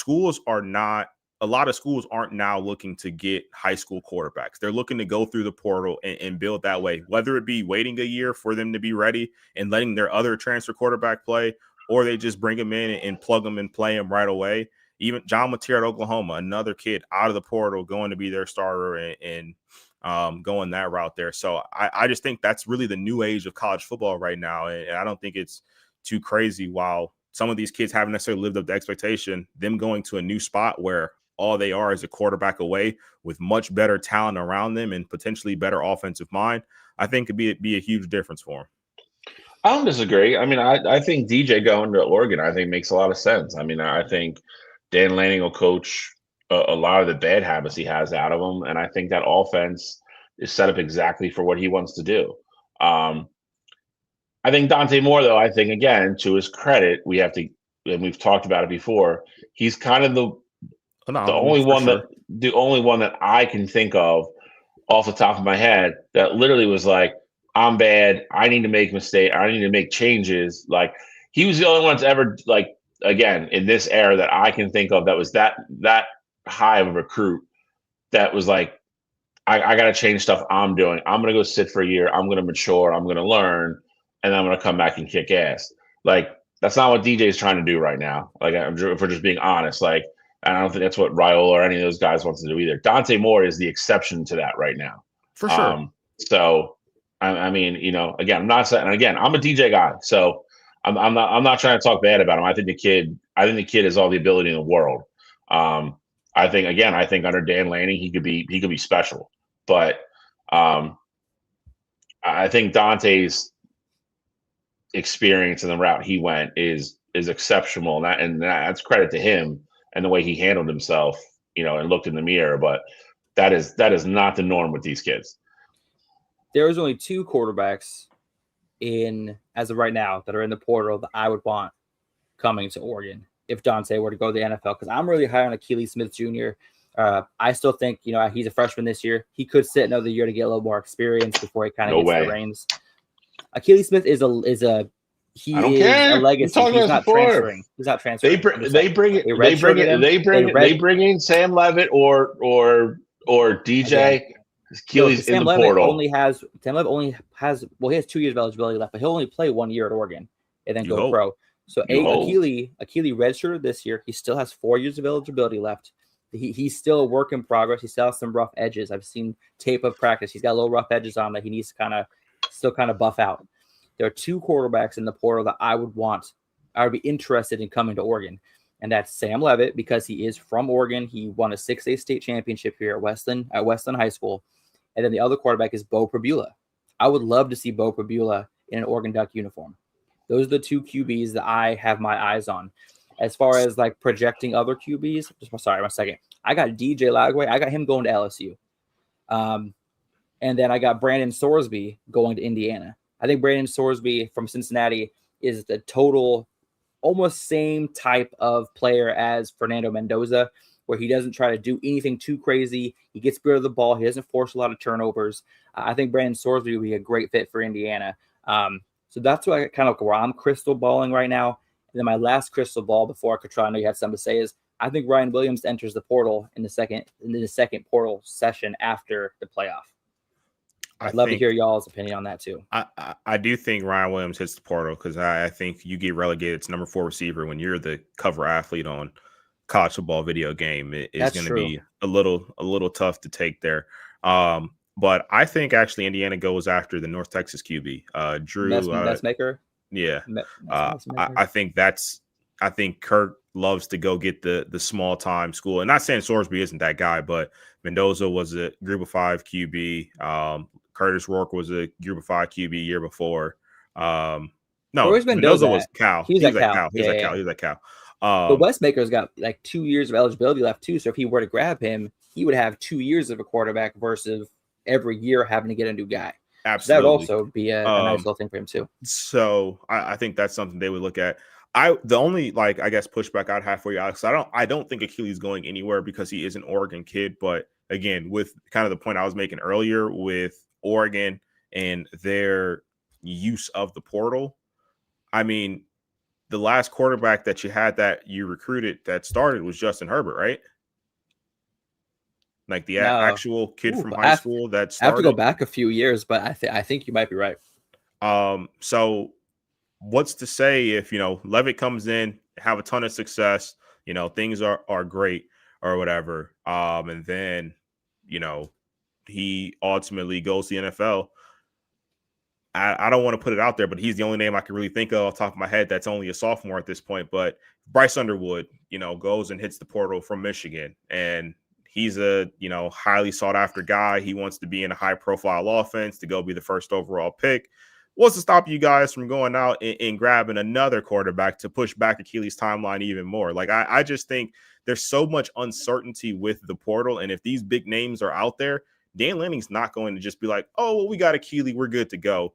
a lot of schools aren't now looking to get high school quarterbacks. They're looking to go through the portal and build that way, whether it be waiting a year for them to be ready and letting their other transfer quarterback play, or they just bring them in and plug them and play them right away. Even John Mateer at Oklahoma, another kid out of the portal going to be their starter and going that route there. So I just think that's really the new age of college football right now. And I don't think it's too crazy, while some of these kids haven't necessarily lived up to expectation, them going to a new spot where all they are is a quarterback away with much better talent around them and potentially better offensive mind, I think could be a huge difference for them. I don't disagree. I mean, I think DJ going to Oregon, I think makes a lot of sense. I mean, I think Dan Lanning will coach a lot of the bad habits he has out of him, and I think that offense is set up exactly for what he wants to do. I think Dante Moore, though, I think, again, to his credit, we have to, and we've talked about it before, he's kind of the only one that I can think of off the top of my head that literally was like, I'm bad. I need to make mistakes. I need to make changes. Like, he was the only one that's ever, like, again, in this era that I can think of that was that high of a recruit that was like, I got to change stuff I'm doing. I'm going to go sit for a year. I'm going to mature. I'm going to learn. And I'm going to come back and kick ass. Like, that's not what DJ is trying to do right now. Like, if we're just being honest, like, and I don't think that's what Raiola or any of those guys wants to do either. Dante Moore is the exception to that right now. For sure. So, I mean, again, I'm not saying, and again, I'm a DJ guy. So I'm not trying to talk bad about him. I think the kid has all the ability in the world. I think under Dan Lanning, he could be special, but I think Dante's experience and the route he went is exceptional, and that's credit to him and the way he handled himself, and looked in the mirror. But that is not the norm with these kids. There was only 2 quarterbacks as of right now that are in the portal that I would want coming to Oregon if Dante were to go to the NFL, because I'm really high on Akili Smith Jr. I still think, he's a freshman this year. He could sit another year to get a little more experience before he kind of gets the reins. Akili Smith is a legacy. He's not transferring. He's not transferring. They bring in Sam Levitt or DJ. Keely's in the portal. Sam Levitt only has he has 2 years of eligibility left, but he'll only play 1 year at Oregon and then go pro. So Akili redshirted this year. He still has 4 years of eligibility left. he's still a work in progress. He still has some rough edges. I've seen tape of practice. He's got little rough edges on that he needs to still buff out. There are 2 quarterbacks in the portal that I would be interested in coming to Oregon. And that's Sam Levitt, because he is from Oregon. He won a 6A state championship here at Westland High School. And then the other quarterback is Bo Prabula. I would love to see Bo Prabula in an Oregon Duck uniform. Those are the 2 QBs that I have my eyes on. As far as like projecting other QBs, sorry, one second. I got DJ Lagway. I got him going to LSU. And then I got Brandon Sorsby going to Indiana. I think Brandon Sorsby from Cincinnati is the total almost same type of player as Fernando Mendoza, where he doesn't try to do anything too crazy. He gets rid of the ball. He doesn't force a lot of turnovers. I think Brandon Sorsby would be a great fit for Indiana. So that's what I kind of where I'm crystal balling right now. And then my last crystal ball before I know you had something to say is I think Ryan Williams enters the portal in the second portal session after the playoff. I'd love to hear y'all's opinion on that too. I do think Ryan Williams hits the portal because I think you get relegated to number 4 receiver when you're the cover athlete on college football video game. It's going to be a little tough to take there. But I think actually Indiana goes after the North Texas QB, Drew Messmaker. Yeah, I think Kirk loves to go get the small time school. And not saying Sorsby isn't that guy, but Mendoza was a Group of 5 QB. Curtis Rourke was a Group of 5 QB year before. No, Mendoza was Cal. He was at Cal. He was at Cal. But Westmaker's got like 2 years of eligibility left too. So if he were to grab him, he would have 2 years of a quarterback versus every year having to get a new guy. Absolutely. So that would also be a nice little thing for him too. So I think that's something they would look at. The only I guess pushback I'd have for you, Alex, I don't think Achilles going anywhere because he is an Oregon kid. But again, with kind of the point I was making earlier with Oregon and their use of the portal, I mean, the last quarterback that you had that you recruited that started was Justin Herbert, right? Like the actual kid from high school that started. I have to go back a few years, but I think you might be right. So what's to say if, Levitt comes in, have a ton of success, things are great or whatever. And then, he ultimately goes to the NFL. I don't want to put it out there, but he's the only name I can really think of off the top of my head that's only a sophomore at this point. But Bryce Underwood, goes and hits the portal from Michigan, and he's a, highly sought after guy. He wants to be in a high profile offense to go be the first overall pick. What's to stop you guys from going out and grabbing another quarterback to push back Achilles' timeline even more? Like, I just think there's so much uncertainty with the portal. And if these big names are out there, Dan Lanning's not going to just be like, oh, well, we got Achilles, we're good to go.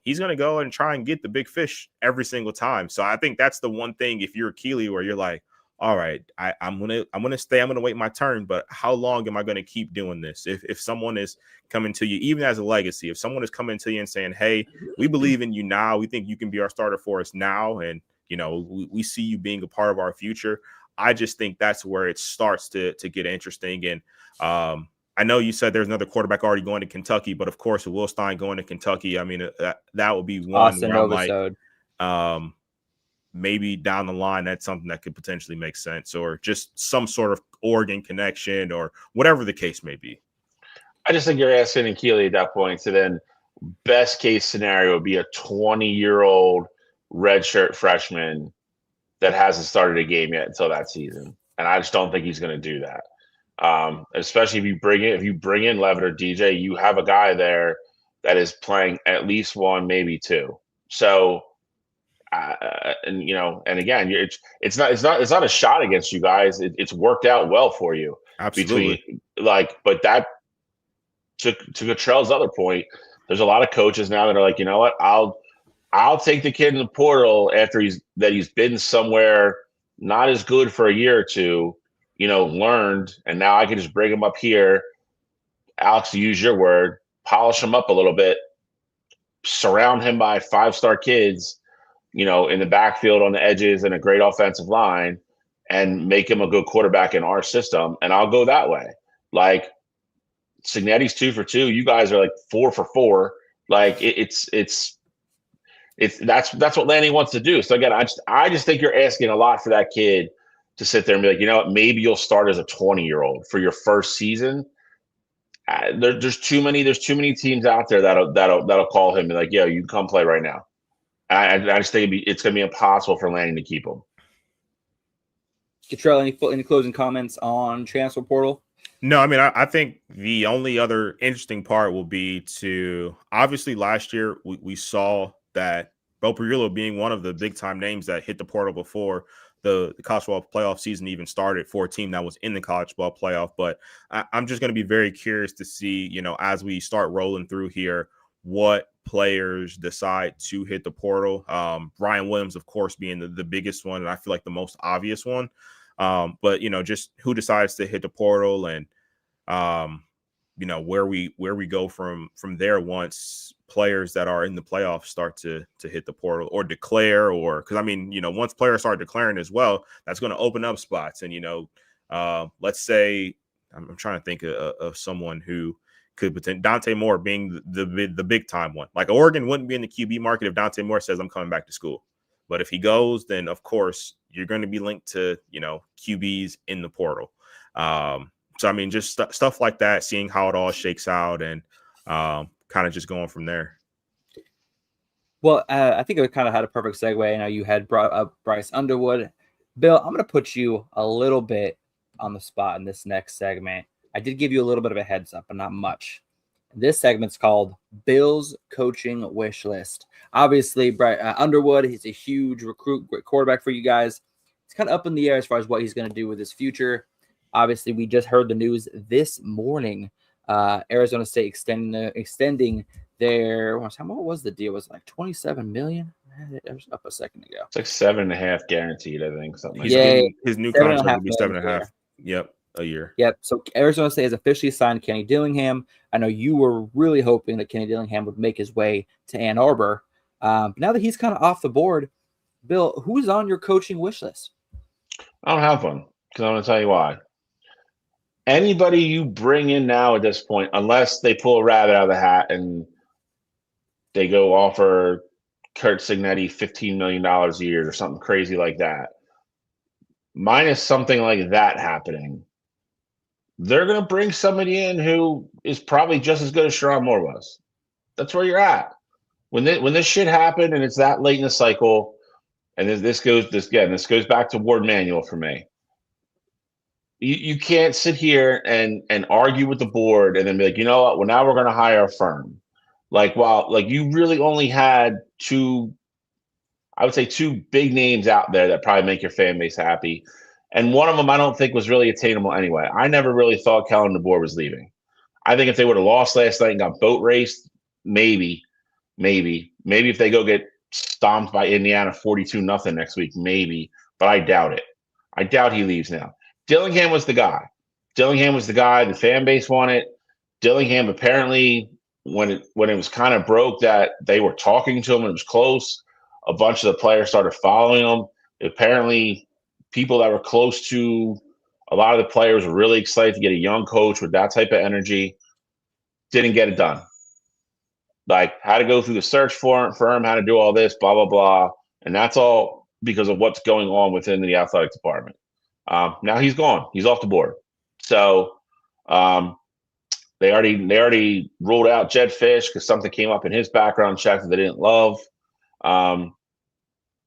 He's going to go and try and get the big fish every single time. So I think that's the one thing, if you're Achilles, where you're like, all right, I'm gonna stay. I'm gonna wait my turn. But how long am I gonna keep doing this? If someone is coming to you, even as a legacy, if someone is coming to you and saying, "Hey, we believe in you now. We think you can be our starter for us now, and we see you being a part of our future." I just think that's where it starts to get interesting. And I know you said there's another quarterback already going to Kentucky, but of course, Will Stein going to Kentucky, I mean, that would be one. Austin Novosad. Maybe down the line, that's something that could potentially make sense, or just some sort of Oregon connection, or whatever the case may be. I just think you're asking Achilles at that point. So then, best case scenario would be a 20-year-old redshirt freshman that hasn't started a game yet until that season, and I just don't think he's going to do that. Especially if you bring in Levitt or DJ, you have a guy there that is playing at least one, maybe two. So. And again, it's not a shot against you guys. It's worked out well for you. Absolutely. But that to Cottrell's other point, there's a lot of coaches now that are like, you know what, I'll take the kid in the portal after he's been somewhere not as good for a year or two, learned, and now I can just bring him up here. Alex, to use your word, polish him up a little bit, surround him by 5-star kids. In the backfield on the edges and a great offensive line, and make him a good quarterback in our system. And I'll go that way. Like, Cignetti's 2 for 2. You guys are like 4 for 4. Like that's what Lanning wants to do. So again, I just think you're asking a lot for that kid to sit there and be like, you know what, maybe you'll start as a 20-year-old for your first season. There's too many teams out there that'll call him and be like, yo, you can come play right now. I just think it's going to be impossible for Lanning to keep him. Cottrell, any closing comments on transfer portal? No, I mean, I think the only other interesting part will be to obviously last year we saw that Bo Perillo being one of the big time names that hit the portal before the college football playoff season even started for a team that was in the college football playoff. But I'm just going to be very curious to see, you know, as we start rolling through here, what players decide to hit the portal. Ryan Williams, of course, being the biggest one, and I feel like the most obvious one. But, you know, just who decides to hit the portal and, you know, where we go from there once players that are in the playoffs start to hit the portal or declare, or because I mean, you know, once players start declaring as well, that's going to open up spots. And, you know, let's say I'm trying to think of someone who could potentially, Dante Moore being the big time one. Like Oregon wouldn't be in the QB market if Dante Moore says I'm coming back to school. But if he goes, then of course you're going to be linked to, you know, QBs in the portal. So, I mean, just stuff like that, seeing how it all shakes out and kind of just going from there. Well, I think it kind of had a perfect segue. I know you had brought up Bryce Underwood. Bill, I'm going to put you a little bit on the spot in this next segment. I did give you a little bit of a heads up, but not much. This segment's called Bill's Coaching Wishlist. Obviously, Underwood, he's a huge recruit, great quarterback for you guys. It's kind of up in the air as far as what he's going to do with his future. Obviously, we just heard the news this morning. Arizona State extending their, what was the deal? Was it like $27 million? It was up a second ago. It's like 7.5 guaranteed, I think. Something like that. His new contract will be 7.5. Yep. A year. Yep. So Arizona State has officially signed Kenny Dillingham. I know you were really hoping that Kenny Dillingham would make his way to Ann Arbor. But now that he's kind of off the board, Bill, who's on your coaching wish list? I don't have one because I'm going to tell you why. Anybody you bring in now at this point, unless they pull a rabbit out of the hat and they go offer Kurt Signetti $15 million a year or something crazy like that, minus something like that happening, they're going to bring somebody in who is probably just as good as Sherrod Moore was. That's where you're at. When this shit happened and it's that late in the cycle, and this goes back to Ward Manual for me. You can't sit here and argue with the board and then be like, you know what? Well, now we're going to hire a firm. Like, you really only had two big names out there that probably make your fan base happy. And one of them I don't think was really attainable anyway. I never really thought Kellen DeBoer was leaving. I think if they would have lost last night and got boat raced, maybe if they go get stomped by Indiana 42-0 next week, maybe. But I doubt it. I doubt he leaves now. Dillingham was the guy. The fan base wanted. Dillingham apparently, when it was kind of broke that they were talking to him and it was close, a bunch of the players started following him. Apparently, people that were close to a lot of the players were really excited to get a young coach with that type of energy. Didn't get it done. Like, had to go through the search for him, how to do all this, blah, blah, blah. And that's all because of what's going on within the athletic department. Now he's gone. He's off the board. So they already ruled out Jed Fish because something came up in his background check that they didn't love.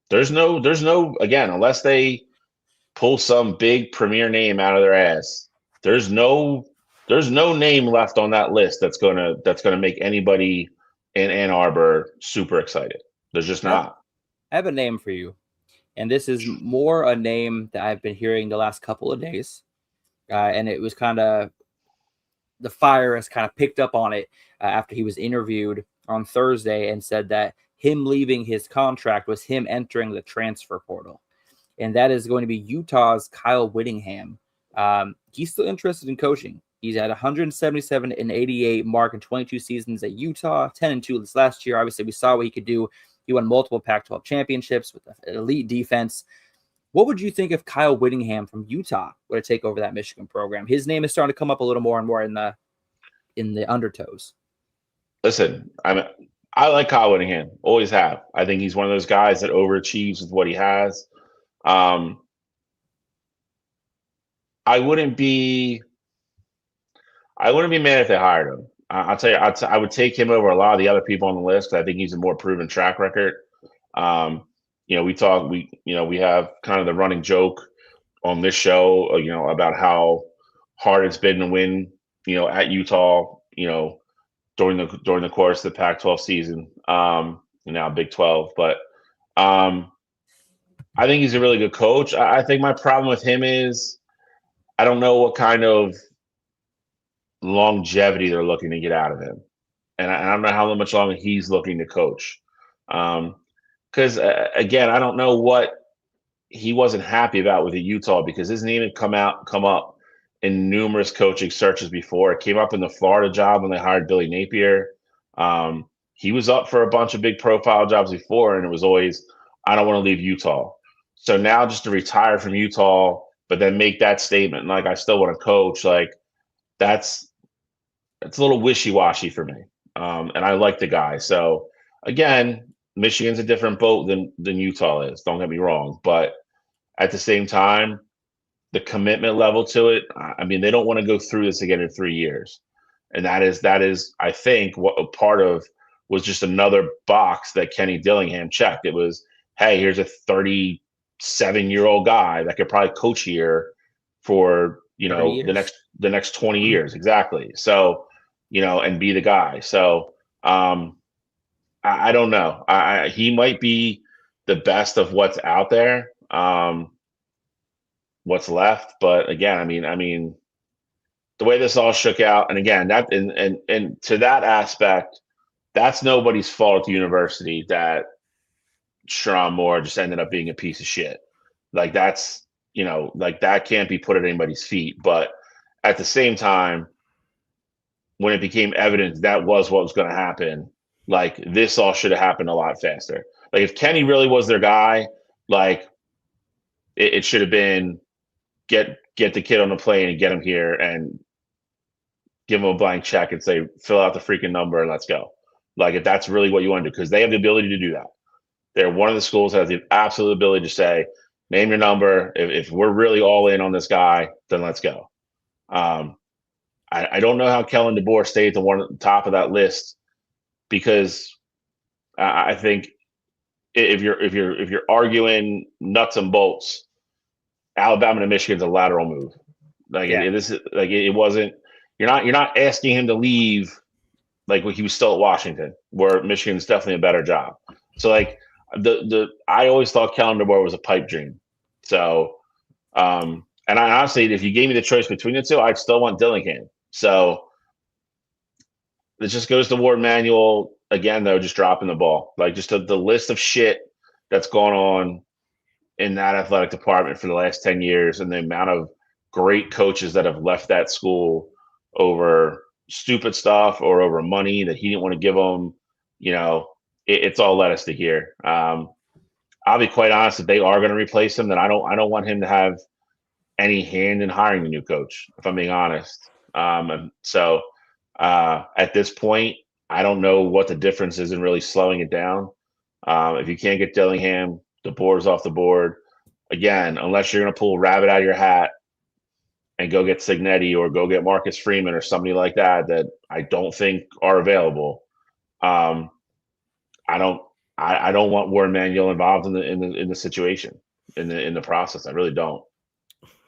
There's no again, unless they pull some big premier name out of their ass, there's no name left on that list that's gonna make anybody in Ann Arbor super excited. There's just not. I have a name for you, and this is more a name that I've been hearing the last couple of days, and it was kind of the fire has kind of picked up on it after he was interviewed on Thursday and said that him leaving his contract was him entering the transfer portal. And that is going to be Utah's Kyle Whittingham. He's still interested in coaching. He's at 177-88 mark in 22 seasons at Utah, 10-2 this last year. Obviously, we saw what he could do. He won multiple Pac-12 championships with an elite defense. What would you think if Kyle Whittingham from Utah were to take over that Michigan program? His name is starting to come up a little more and more in the undertows. Listen, I like Kyle Whittingham. Always have. I think he's one of those guys that overachieves with what he has. I wouldn't be mad if they hired him. I'll tell you, I would take him over a lot of the other people on the list 'cause I think he's a more proven track record. We have kind of the running joke on this show, about how hard it's been to win, at Utah, during the course of the Pac-12 season, now Big 12. But I think he's a really good coach. I think my problem with him is I don't know what kind of longevity they're looking to get out of him, and I don't know how much longer he's looking to coach. Because again, I don't know what he wasn't happy about with the Utah because his name had come up in numerous coaching searches before. It came up in the Florida job when they hired Billy Napier. He was up for a bunch of big profile jobs before, and it was always, I don't want to leave Utah. So now just to retire from Utah, but then make that statement, like I still want to coach, like it's a little wishy-washy for me. And I like the guy. So again, Michigan's a different boat than Utah is. Don't get me wrong, but at the same time, the commitment level to it. I mean, they don't want to go through this again in 3 years, and that is, I think, what a part of was just another box that Kenny Dillingham checked. It was, hey, here's a 37-year-old guy that could probably coach here for the next 20 years exactly. So and be the guy. So I don't know. He might be the best of what's out there. What's left, but again, I mean, the way this all shook out, and again, that and to that aspect, that's nobody's fault at the university that Sherrone Moore just ended up being a piece of shit. Like that's like that can't be put at anybody's feet. But at the same time, when it became evident that was what was going to happen, like this all should have happened a lot faster. Like if Kenny really was their guy, like it should have been get the kid on the plane and get him here and give him a blank check and say, fill out the freaking number and let's go. Like if that's really what you want to do, because they have the ability to do that. They're one of the schools that has the absolute ability to say, name your number. If we're really all in on this guy, then let's go. I don't know how Kellen DeBoer stayed at the top of that list, because I think if you're arguing nuts and bolts, Alabama to Michigan's a lateral move. Like it wasn't. You're not asking him to leave. Like when he was still at Washington, where Michigan's definitely a better job. So like I always thought Kellen DeBoer was a pipe dream. So and I honestly, if you gave me the choice between the two, I'd still want Dillingham. So it just goes to Ward Manuel again, though, just dropping the ball. Like just the list of shit that's gone on in that athletic department for the last 10 years and the amount of great coaches that have left that school over stupid stuff or over money that he didn't want to give them, it's all led us to here. I'll be quite honest, if they are going to replace him, then I don't want him to have any hand in hiring the new coach, if I'm being honest. So at this point, I don't know what the difference is in really slowing it down. If you can't get Dillingham, the board's off the board. Again, unless you're going to pull a rabbit out of your hat and go get Signetti or go get Marcus Freeman or somebody like that I don't think are available. I don't want Warren Manuel involved in the situation, in the process. I really don't.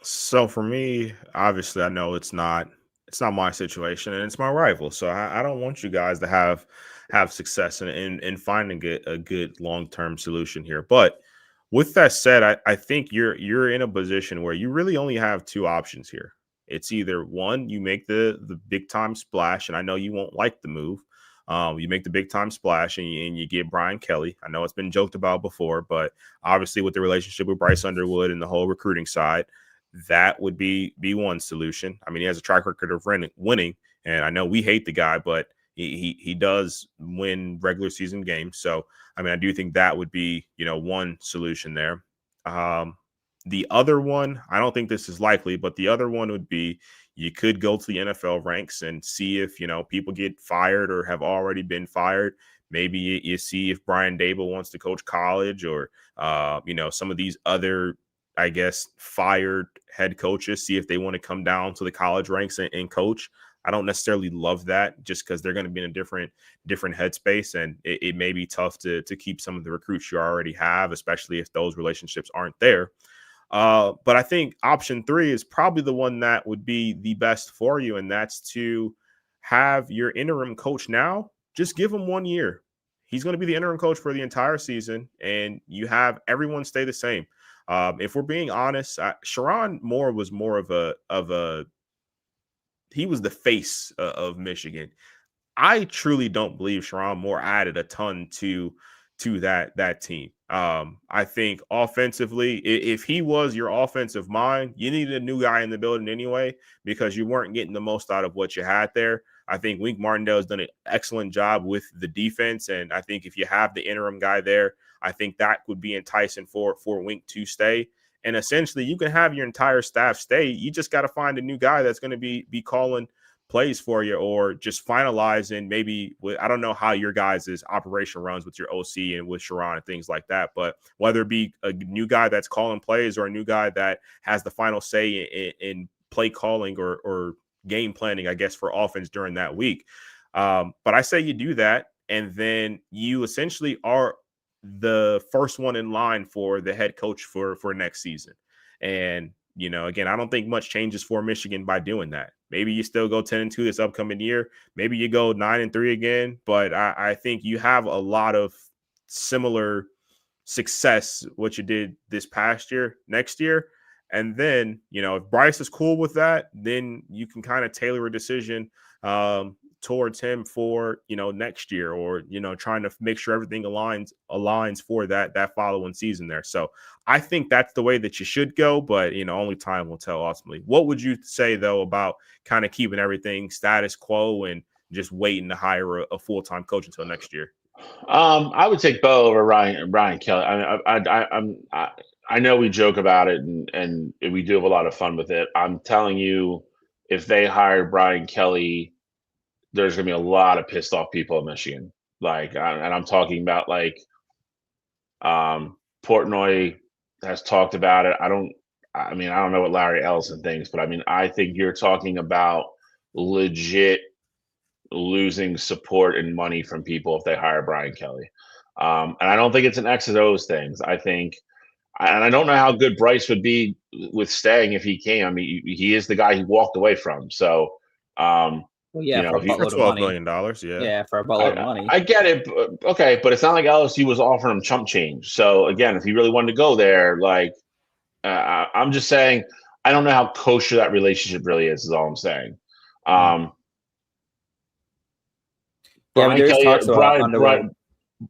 So for me, obviously, I know it's not my situation and it's my rival. So I don't want you guys to have success in finding a good long-term solution here. But with that said, I think you're in a position where you really only have two options here. It's either one, you make the big time splash, and I know you won't like the move. You make the big time splash and you get Brian Kelly. I know it's been joked about before, but obviously with the relationship with Bryce Underwood and the whole recruiting side, that would be one solution. I mean, he has a track record of winning, and I know we hate the guy, but he does win regular season games. So, I mean, I do think that would be, one solution there. The other one, I don't think this is likely, but the other one would be you could go to the NFL ranks and see if, people get fired or have already been fired. Maybe you see if Brian Dable wants to coach college or, some of these other I guess, fired head coaches, see if they want to come down to the college ranks and coach. I don't necessarily love that just because they're going to be in a different headspace, and it may be tough to keep some of the recruits you already have, especially if those relationships aren't there. But I think option 3 is probably the one that would be the best for you, and that's to have your interim coach now. Just give him 1 year. He's going to be the interim coach for the entire season, and you have everyone stay the same. If we're being honest, Sherrone Moore was more of a he was the face of Michigan. I truly don't believe Sherrone Moore added a ton to that team. I think offensively, if he was your offensive mind, you needed a new guy in the building anyway, because you weren't getting the most out of what you had there. I think Wink Martindale has done an excellent job with the defense, and I think if you have the interim guy there, I think that would be enticing for Wink to stay. And essentially, you can have your entire staff stay. You just got to find a new guy that's going to be calling plays for you, or just finalizing maybe I don't know how your guys' operation runs with your OC and with Sherrone and things like that, but whether it be a new guy that's calling plays or a new guy that has the final say in play calling or game planning, I guess, for offense during that week. But I say you do that, and then you essentially are the first one in line for the head coach for next season. And, you know, again, I don't think much changes for Michigan by doing that. Maybe you still go 10-2 this upcoming year. Maybe you go 9-3 again. But I think you have a lot of similar success, what you did this past year, next year. And then, you know, if Bryce is cool with that, then you can kind of tailor a decision towards him for, you know, next year, or, you know, trying to make sure everything aligns for that following season there. So I think that's the way that you should go, but, you know, only time will tell ultimately. What would you say, though, about kind of keeping everything status quo and just waiting to hire a full-time coach until next year? I would take Bo over Brian Kelly. I know we joke about it, and we do have a lot of fun with it. I'm telling you, if they hire Brian Kelly, there's going to be a lot of pissed off people in Michigan. And I'm talking about Portnoy has talked about it. I don't know what Larry Ellison thinks, but I think you're talking about legit losing support and money from people if they hire Brian Kelly. And I don't think it's an X of those things. I think, and I don't know how good Bryce would be with staying if he came. I mean, he is the guy he walked away from. So, well, yeah, you know, for $12 million, yeah, for a boatload of money. I get it. Okay, but it's not like LSU was offering him chump change. So again, if he really wanted to go there, I'm just saying, I don't know how kosher that relationship really is all I'm saying.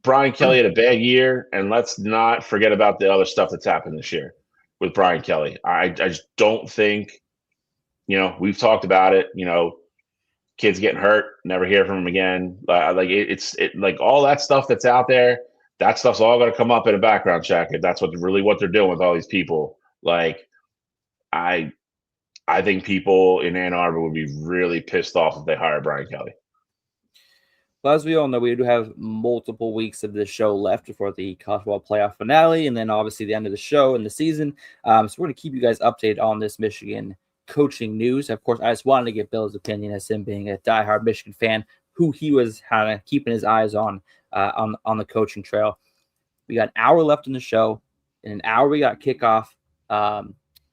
Brian Kelly had a bad year, and let's not forget about the other stuff that's happened this year with Brian Kelly. I just don't think, you know, we've talked about it, you know, kids getting hurt, never hear from him again. It's all that stuff that's out there, that stuff's all going to come up in a background check. If that's what they're doing with all these people. I think people in Ann Arbor would be really pissed off if they hire Brian Kelly. Well, as we all know, we do have multiple weeks of this show left before the college football playoff finale, and then obviously the end of the show and the season. So we're going to keep you guys updated on this Michigan coaching news. Of course, I just wanted to get Bill's opinion as him being a diehard Michigan fan, who he was kind of keeping his eyes on the coaching trail. We got an hour left in the show. In an hour, we got kickoff.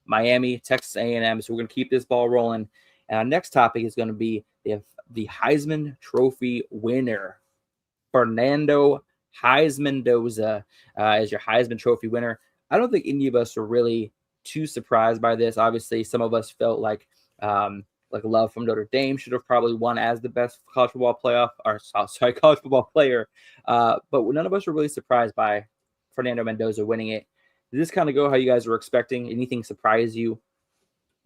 Miami, Texas A&M. So we're going to keep this ball rolling. And our next topic is going to be the Heisman Trophy winner. Fernando Heisman-Mendoza is your Heisman Trophy winner. I don't think any of us are really too surprised by this. Obviously, some of us felt like Love from Notre Dame should have probably won as the best college football player. But none of us were really surprised by Fernando Mendoza winning it. Did this kind of go how you guys were expecting? Anything surprise you?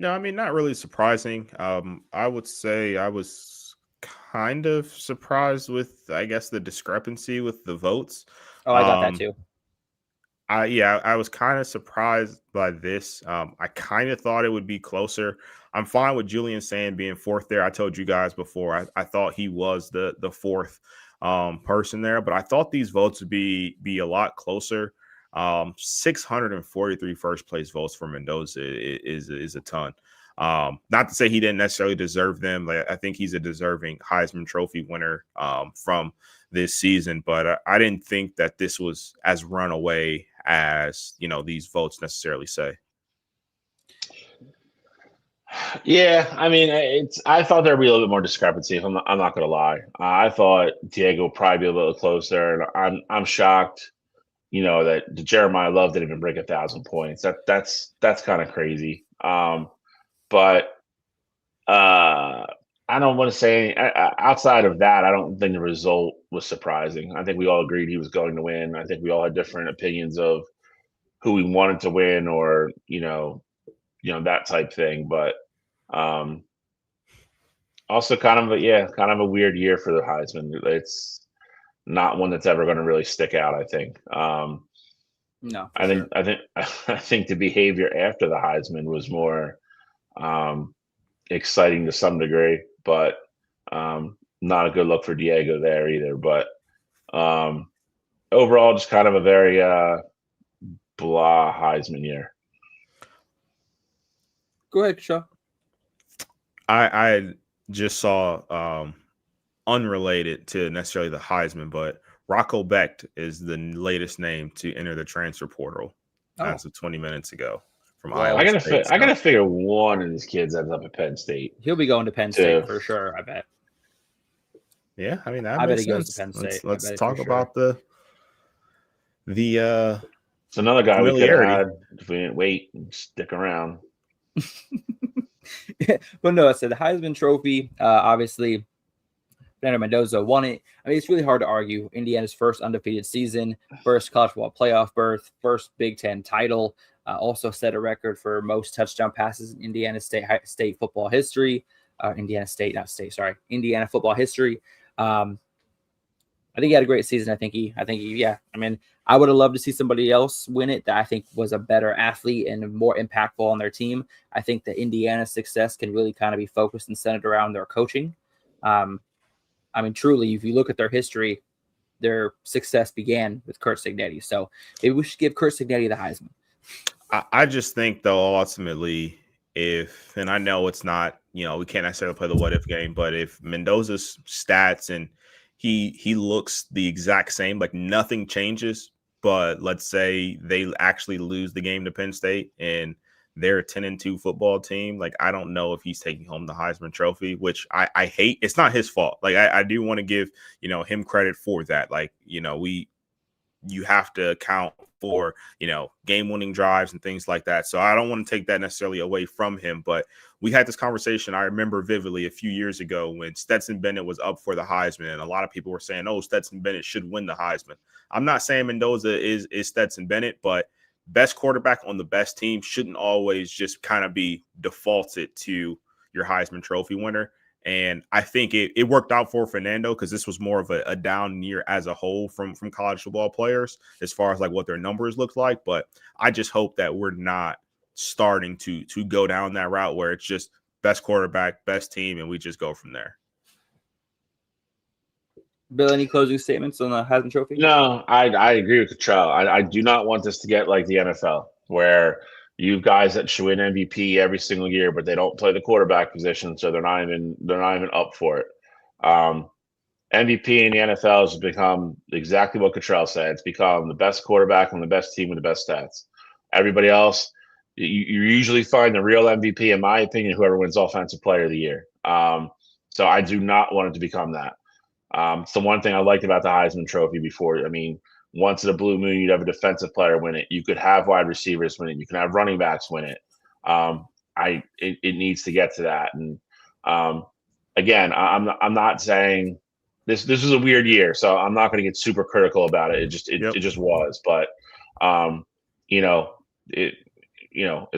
No, I mean, not really surprising. I would say I was kind of surprised with, I guess, the discrepancy with the votes. Oh, I got that too. I was kind of surprised by this. I kind of thought it would be closer. I'm fine with Julian Sand being fourth there. I told you guys before, I thought he was the fourth person there, but I thought these votes would be a lot closer. 643 first place votes for Mendoza is a ton. Not to say he didn't necessarily deserve them. Like, I think he's a deserving Heisman Trophy winner from this season, but I didn't think that this was as runaway as, you know, these votes necessarily say. Yeah, I mean, I thought there'd be a little bit more discrepancy. If I'm not going to lie. I thought Diego would probably be a little closer, and I'm shocked, you know, that Jeremiah Love didn't even break 1,000 points. That's kind of crazy. But I don't want to say outside of that. I don't think the result was surprising. I think we all agreed he was going to win. I think we all had different opinions of who we wanted to win, or that type thing. But also kind of a weird year for the Heisman. It's not one that's ever going to really stick out, I think. No, I think the behavior after the Heisman was more exciting to some degree, but not a good look for Diego there either. But overall, just kind of a very blah Heisman year. Go ahead, Shaw. I just saw, unrelated to necessarily the Heisman, but Rocco Becht is the latest name to enter the transfer portal as of 20 minutes ago from Iowa State. I gotta figure one of these kids ends up at Penn State. He'll be going to Penn State for sure, I bet. Yeah, I mean, I bet he goes to Penn State. Let's talk about the it's another guy we could have had if we didn't wait and stick around. But no, I said the Heisman Trophy, obviously, Fernando Mendoza won it. I mean, it's really hard to argue. Indiana's first undefeated season, first college football playoff berth, first Big Ten title, also set a record for most touchdown passes in Indiana State football history. Indiana football history. I think he had a great season. I would have loved to see somebody else win it that I think was a better athlete and more impactful on their team. I think that Indiana's success can really kind of be focused and centered around their coaching. I mean, truly, if you look at their history, their success began with Curt Cignetti. So maybe we should give Curt Cignetti the Heisman. I just think, though, ultimately, and I know it's not, we can't necessarily play the what if game, but if Mendoza's stats and he looks the exact same, like nothing changes, but let's say they actually lose the game to Penn State and they're a 10-2 football team, like I don't know if he's taking home the Heisman Trophy, which I hate. It's not his fault. Like I do want to give him credit for that. Like you have to account for game-winning drives and things like that. So I don't want to take that necessarily away from him. But we had this conversation, I remember vividly, a few years ago when Stetson Bennett was up for the Heisman, and a lot of people were saying, "Oh, Stetson Bennett should win the Heisman." I'm not saying Mendoza is Stetson Bennett, but best quarterback on the best team shouldn't always just kind of be defaulted to your Heisman Trophy winner. And I think it worked out for Fernando because this was more of a down year as a whole from college football players as far as like what their numbers look like. But I just hope that we're not starting to go down that route where it's just best quarterback, best team, and we just go from there. Bill, any closing statements on the Heisman Trophy? No, I agree with Cottrell. I do not want this to get like the NFL, where you guys that should win MVP every single year, but they don't play the quarterback position, so they're not even up for it. MVP in the NFL has become exactly what Cottrell said. It's become the best quarterback on the best team with the best stats. Everybody else, you usually find the real MVP, in my opinion, whoever wins Offensive Player of the Year. So I do not want it to become that. So one thing I liked about the Heisman Trophy before, I mean, once in a blue moon, you'd have a defensive player win it. You could have wide receivers win it. You can have running backs win it. It needs to get to that. And again, I'm not saying this was a weird year, so I'm not going to get super critical about it. It just was. But as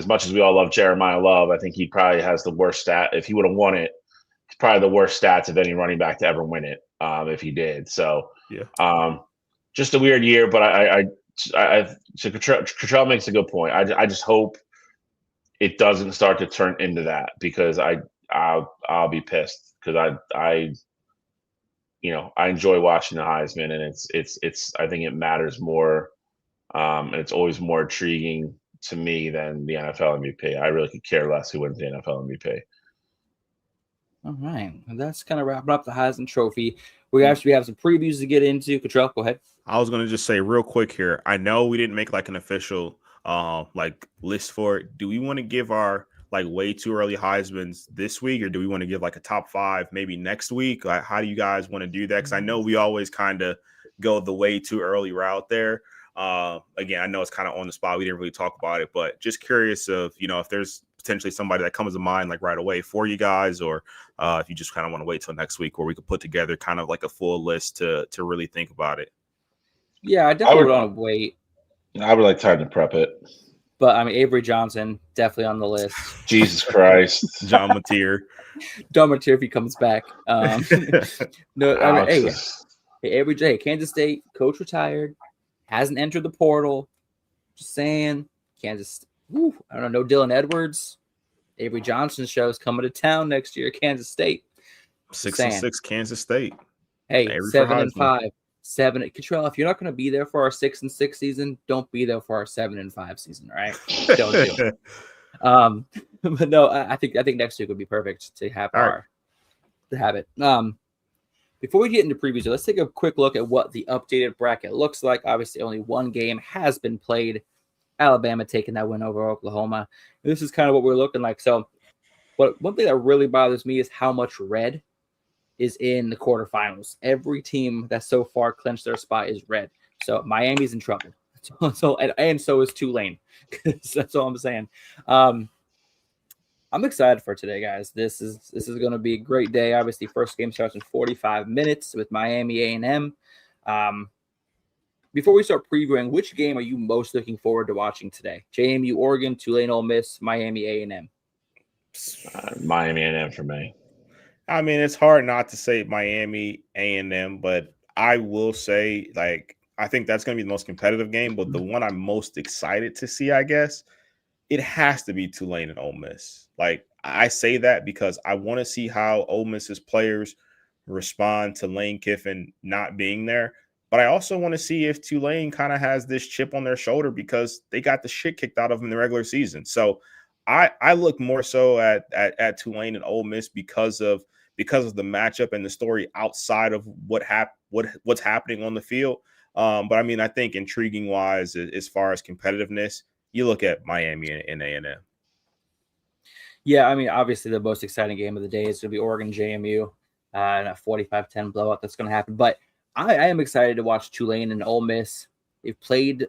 much as we all love Jeremiah Love, I think he probably has the worst stat. If he would have won it, it's probably the worst stats of any running back to ever win it. If he did. So yeah. Just a weird year, but so Cottrell makes a good point. I just hope it doesn't start to turn into that, because I'll be pissed, because I enjoy watching the Heisman, and it's I think it matters more And it's always more intriguing to me than the NFL MVP. I really could care less who wins the NFL MVP. All right. And that's kind of wrapping up the Heisman Trophy. We actually have some previews to get into. Cottrell, go ahead. I was going to just say real quick here. I know we didn't make like an official like list for it. Do we want to give our like way too early Heismans this week, or do we want to give like a top 5 maybe next week? Like, how do you guys want to do that? Because I know we always kind of go the way too early route there. Again, I know it's kind of on the spot. We didn't really talk about it, but just curious of, if there's potentially somebody that comes to mind like right away for you guys, or if you just kind of want to wait till next week where we could put together kind of like a full list to really think about it. Yeah, I definitely would want to wait. I would like time to prep it. But I mean, Avery Johnson definitely on the list. Jesus Christ, John Mateer. John Mateer if he comes back. No, I mean, hey, Avery J, Kansas State coach retired, hasn't entered the portal. Just saying, Kansas. I don't know. No Dylan Edwards. Avery Johnson show's coming to town next year. Kansas State. 6-6 Kansas State. Hey, Avery 7-5. 7 at Cottrell. If you're not going to be there for our 6-6 season, don't be there for our 7-5 season. All right, don't do it. But no, I think next week would be perfect to have to have it. Before we get into previews, let's take a quick look at what the updated bracket looks like. Obviously, only one game has been played. Alabama taking that win over Oklahoma. This is kind of what we're looking like. So, one thing that really bothers me is how much red is in the quarterfinals. Every team that so far clinched their spot is red. So Miami's in trouble. And so is Tulane. That's all I'm saying. I'm excited for today, guys. This is going to be a great day. Obviously, first game starts in 45 minutes with Miami A&M. Before we start previewing, which game are you most looking forward to watching today? JMU, Oregon, Tulane, Ole Miss, Miami A&M. Miami A&M for me. I mean, it's hard not to say Miami A&M, but I will say, like, I think that's going to be the most competitive game. But the one I'm most excited to see, I guess, it has to be Tulane and Ole Miss. Like, I say that because I want to see how Ole Miss's players respond to Lane Kiffin not being there. But I also want to see if Tulane kind of has this chip on their shoulder because they got the shit kicked out of them in the regular season. So I look more so at Tulane and Ole Miss because of the matchup and the story outside of what's happening on the field. But I mean, I think intriguing wise, as far as competitiveness, you look at Miami and A&M. Yeah, I mean, obviously the most exciting game of the day is going to be Oregon JMU and a 45-10 blowout that's going to happen. But I am excited to watch Tulane and Ole Miss. They've played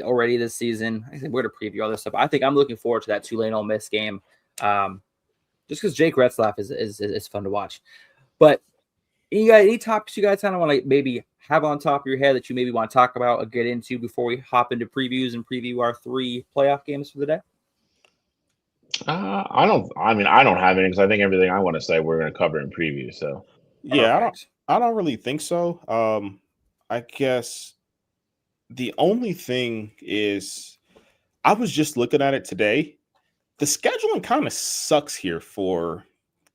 already this season. I think we're going to preview all this stuff. I think I'm looking forward to that Tulane Ole Miss game. Just because Jake Retzlaff is fun to watch. But any topics you guys kind of want to maybe have on top of your head that you maybe want to talk about or get into before we hop into previews and preview our 3 playoff games for the day? I don't have any because I think everything I want to say we're going to cover in preview. So yeah, I don't really think so. I guess the only thing is I was just looking at it today. The scheduling kind of sucks here for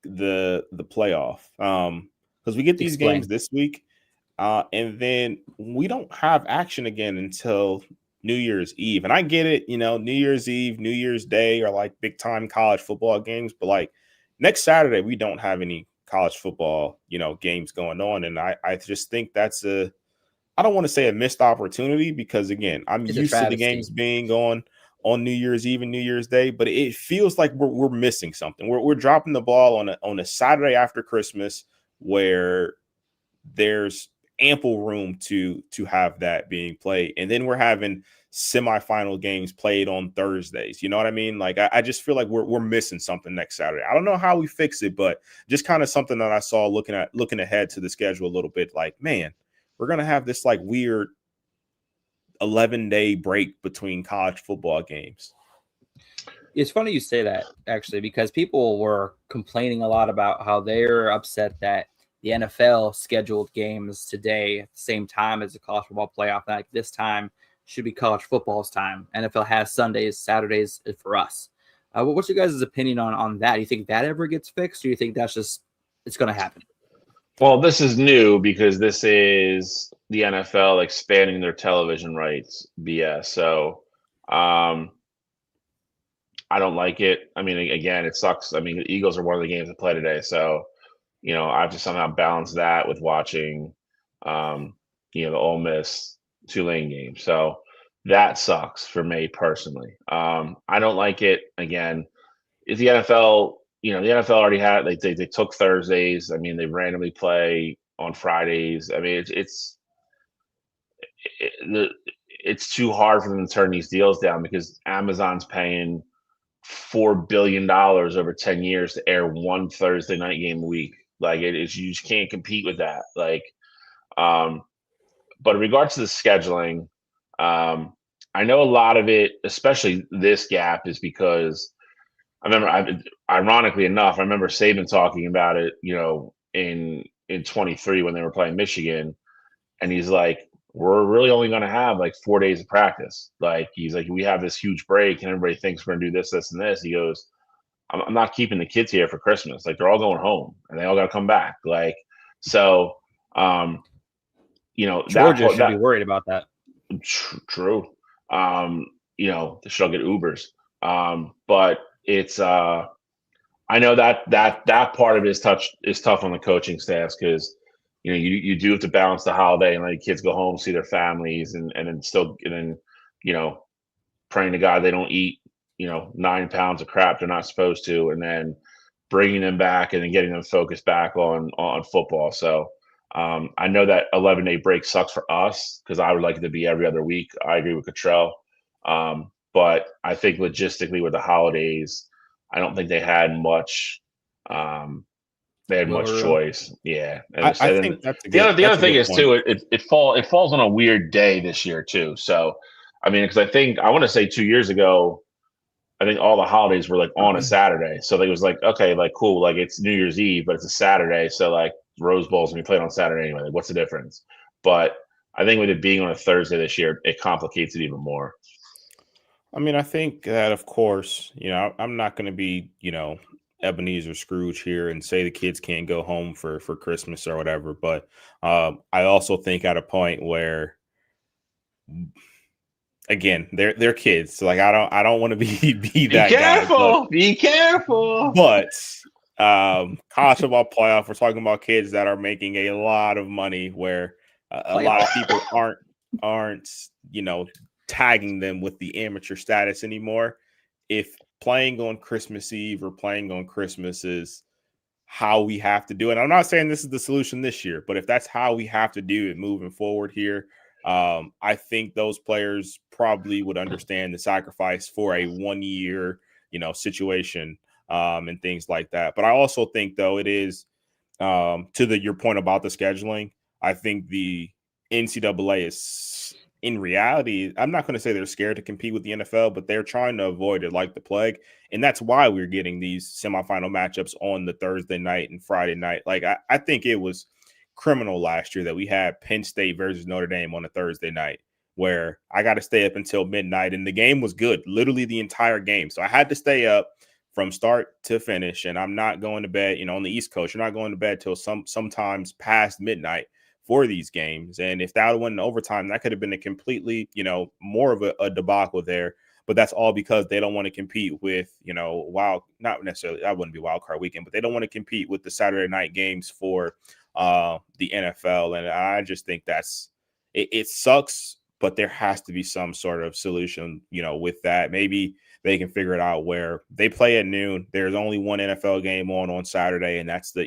the playoff because we get these games this week, and then we don't have action again until New Year's Eve. And I get it, New Year's Eve, New Year's Day are like big time college football games, but like next Saturday we don't have any college football, games going on, and I just think that's I don't want to say a missed opportunity because again I'm used to the games being on New Year's Eve and New Year's Day, but it feels like we're missing something. We're dropping the ball on a Saturday after Christmas where there's ample room to have that being played, and then we're having semifinal games played on Thursdays. You know what I mean? Like I just feel like we're missing something next Saturday. I don't know how we fix it, but just kind of something that I saw looking ahead to the schedule a little bit. Like, man, we're gonna have this like weird 11-day break between college football games. It's funny you say that, actually, because people were complaining a lot about how they're upset that the NFL scheduled games today at the same time as the college football playoff. Like this time should be college football's time. NFL has Sundays, Saturdays for us. What's your guys' opinion on that? Do you think that ever gets fixed? Or do you think that's just it's going to happen? Well, this is new because this is the NFL expanding their television rights BS. So, I don't like it. I mean, again, it sucks. I mean, the Eagles are one of the games to play today, so I have to somehow balance that with watching, um, the Ole Miss Tulane game. So that sucks for me personally. I don't like it. Again, is the NFL? The NFL already had they took Thursdays. I mean, they randomly play on Fridays. I mean, it's too hard for them to turn these deals down because Amazon's paying $4 billion over 10 years to air one Thursday night game a week. Like it is, you just can't compete with that. Like, but in regards to the scheduling, I know a lot of it, especially this gap, is because ironically enough, I remember Saban talking about it, in 23 when they were playing Michigan, and he's like, we're really only going to have like 4 days of practice. Like he's like, we have this huge break, and everybody thinks we're going to do this, this, and this. He goes, I'm not keeping the kids here for Christmas. Like they're all going home, and they all got to come back. Like so, Georgia should be worried about that. True. They should get Ubers. But it's I know that part of it is tough on the coaching staffs because you do have to balance the holiday and let the kids go home, see their families, and then praying to God they don't eat 9 pounds of crap they're not supposed to, and then bringing them back and then getting them focused back on football. So I know that 11-day break sucks for us because I would like it to be every other week. I agree with Cottrell. But I think logistically with the holidays, I don't think they had much. They had much choice. Yeah, I think that's the other thing is too. It falls on a weird day this year too. So, I mean, because I want to say 2 years ago, I think all the holidays were like on a Saturday. So it was like, okay, like cool, like it's New Year's Eve, but it's a Saturday. So like Rose Bowl's gonna be played on Saturday anyway. Like, what's the difference? But I think with it being on a Thursday this year, it complicates it even more. I mean, I think that, of course, I'm not going to be, Ebenezer Scrooge here and say the kids can't go home for Christmas or whatever. But I also think at a point where, again, they're kids. So like I don't want to be that guy. Be careful. But college football playoff, we're talking about kids that are making a lot of money where a lot of people aren't tagging them with the amateur status anymore. If playing on Christmas Eve or playing on Christmas is how we have to do it, I'm not saying this is the solution this year, but if that's how we have to do it moving forward here, I think those players probably would understand the sacrifice for a 1 year, situation and things like that. But I also think, though, it is your point about the scheduling. I think the NCAA is, in reality, I'm not going to say they're scared to compete with the NFL, but they're trying to avoid it like the plague. And that's why we're getting these semifinal matchups on the Thursday night and Friday night. Like, I think it was criminal last year that we had Penn State versus Notre Dame on a Thursday night where I got to stay up until midnight, and the game was good, literally the entire game. So I had to stay up from start to finish, and I'm not going to bed, on the East Coast, you're not going to bed till sometimes past midnight for these games. And if that went in overtime, that could have been a completely, more of a debacle there. But that's all because they don't want to compete with, not necessarily, that wouldn't be wild card weekend, but they don't want to compete with the Saturday night games for the NFL. And I just think it sucks, but there has to be some sort of solution, with that. Maybe they can figure it out where they play at noon. There's only one NFL game on Saturday, and that's the,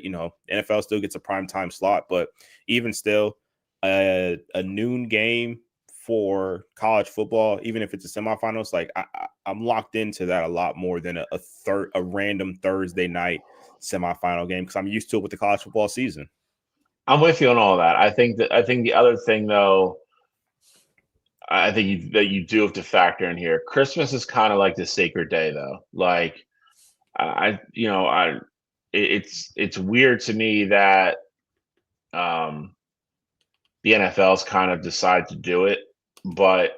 NFL still gets a primetime slot. But even still, a noon game for college football, even if it's a semifinals, like I'm locked into that a lot more than a random Thursday night semifinal game because I'm used to it with the college football season. I'm with you on all that. I think the other thing, though, I think that you do have to factor in here. Christmas is kind of like the sacred day, though. Like, it's weird to me that the NFL's kind of decided to do it, but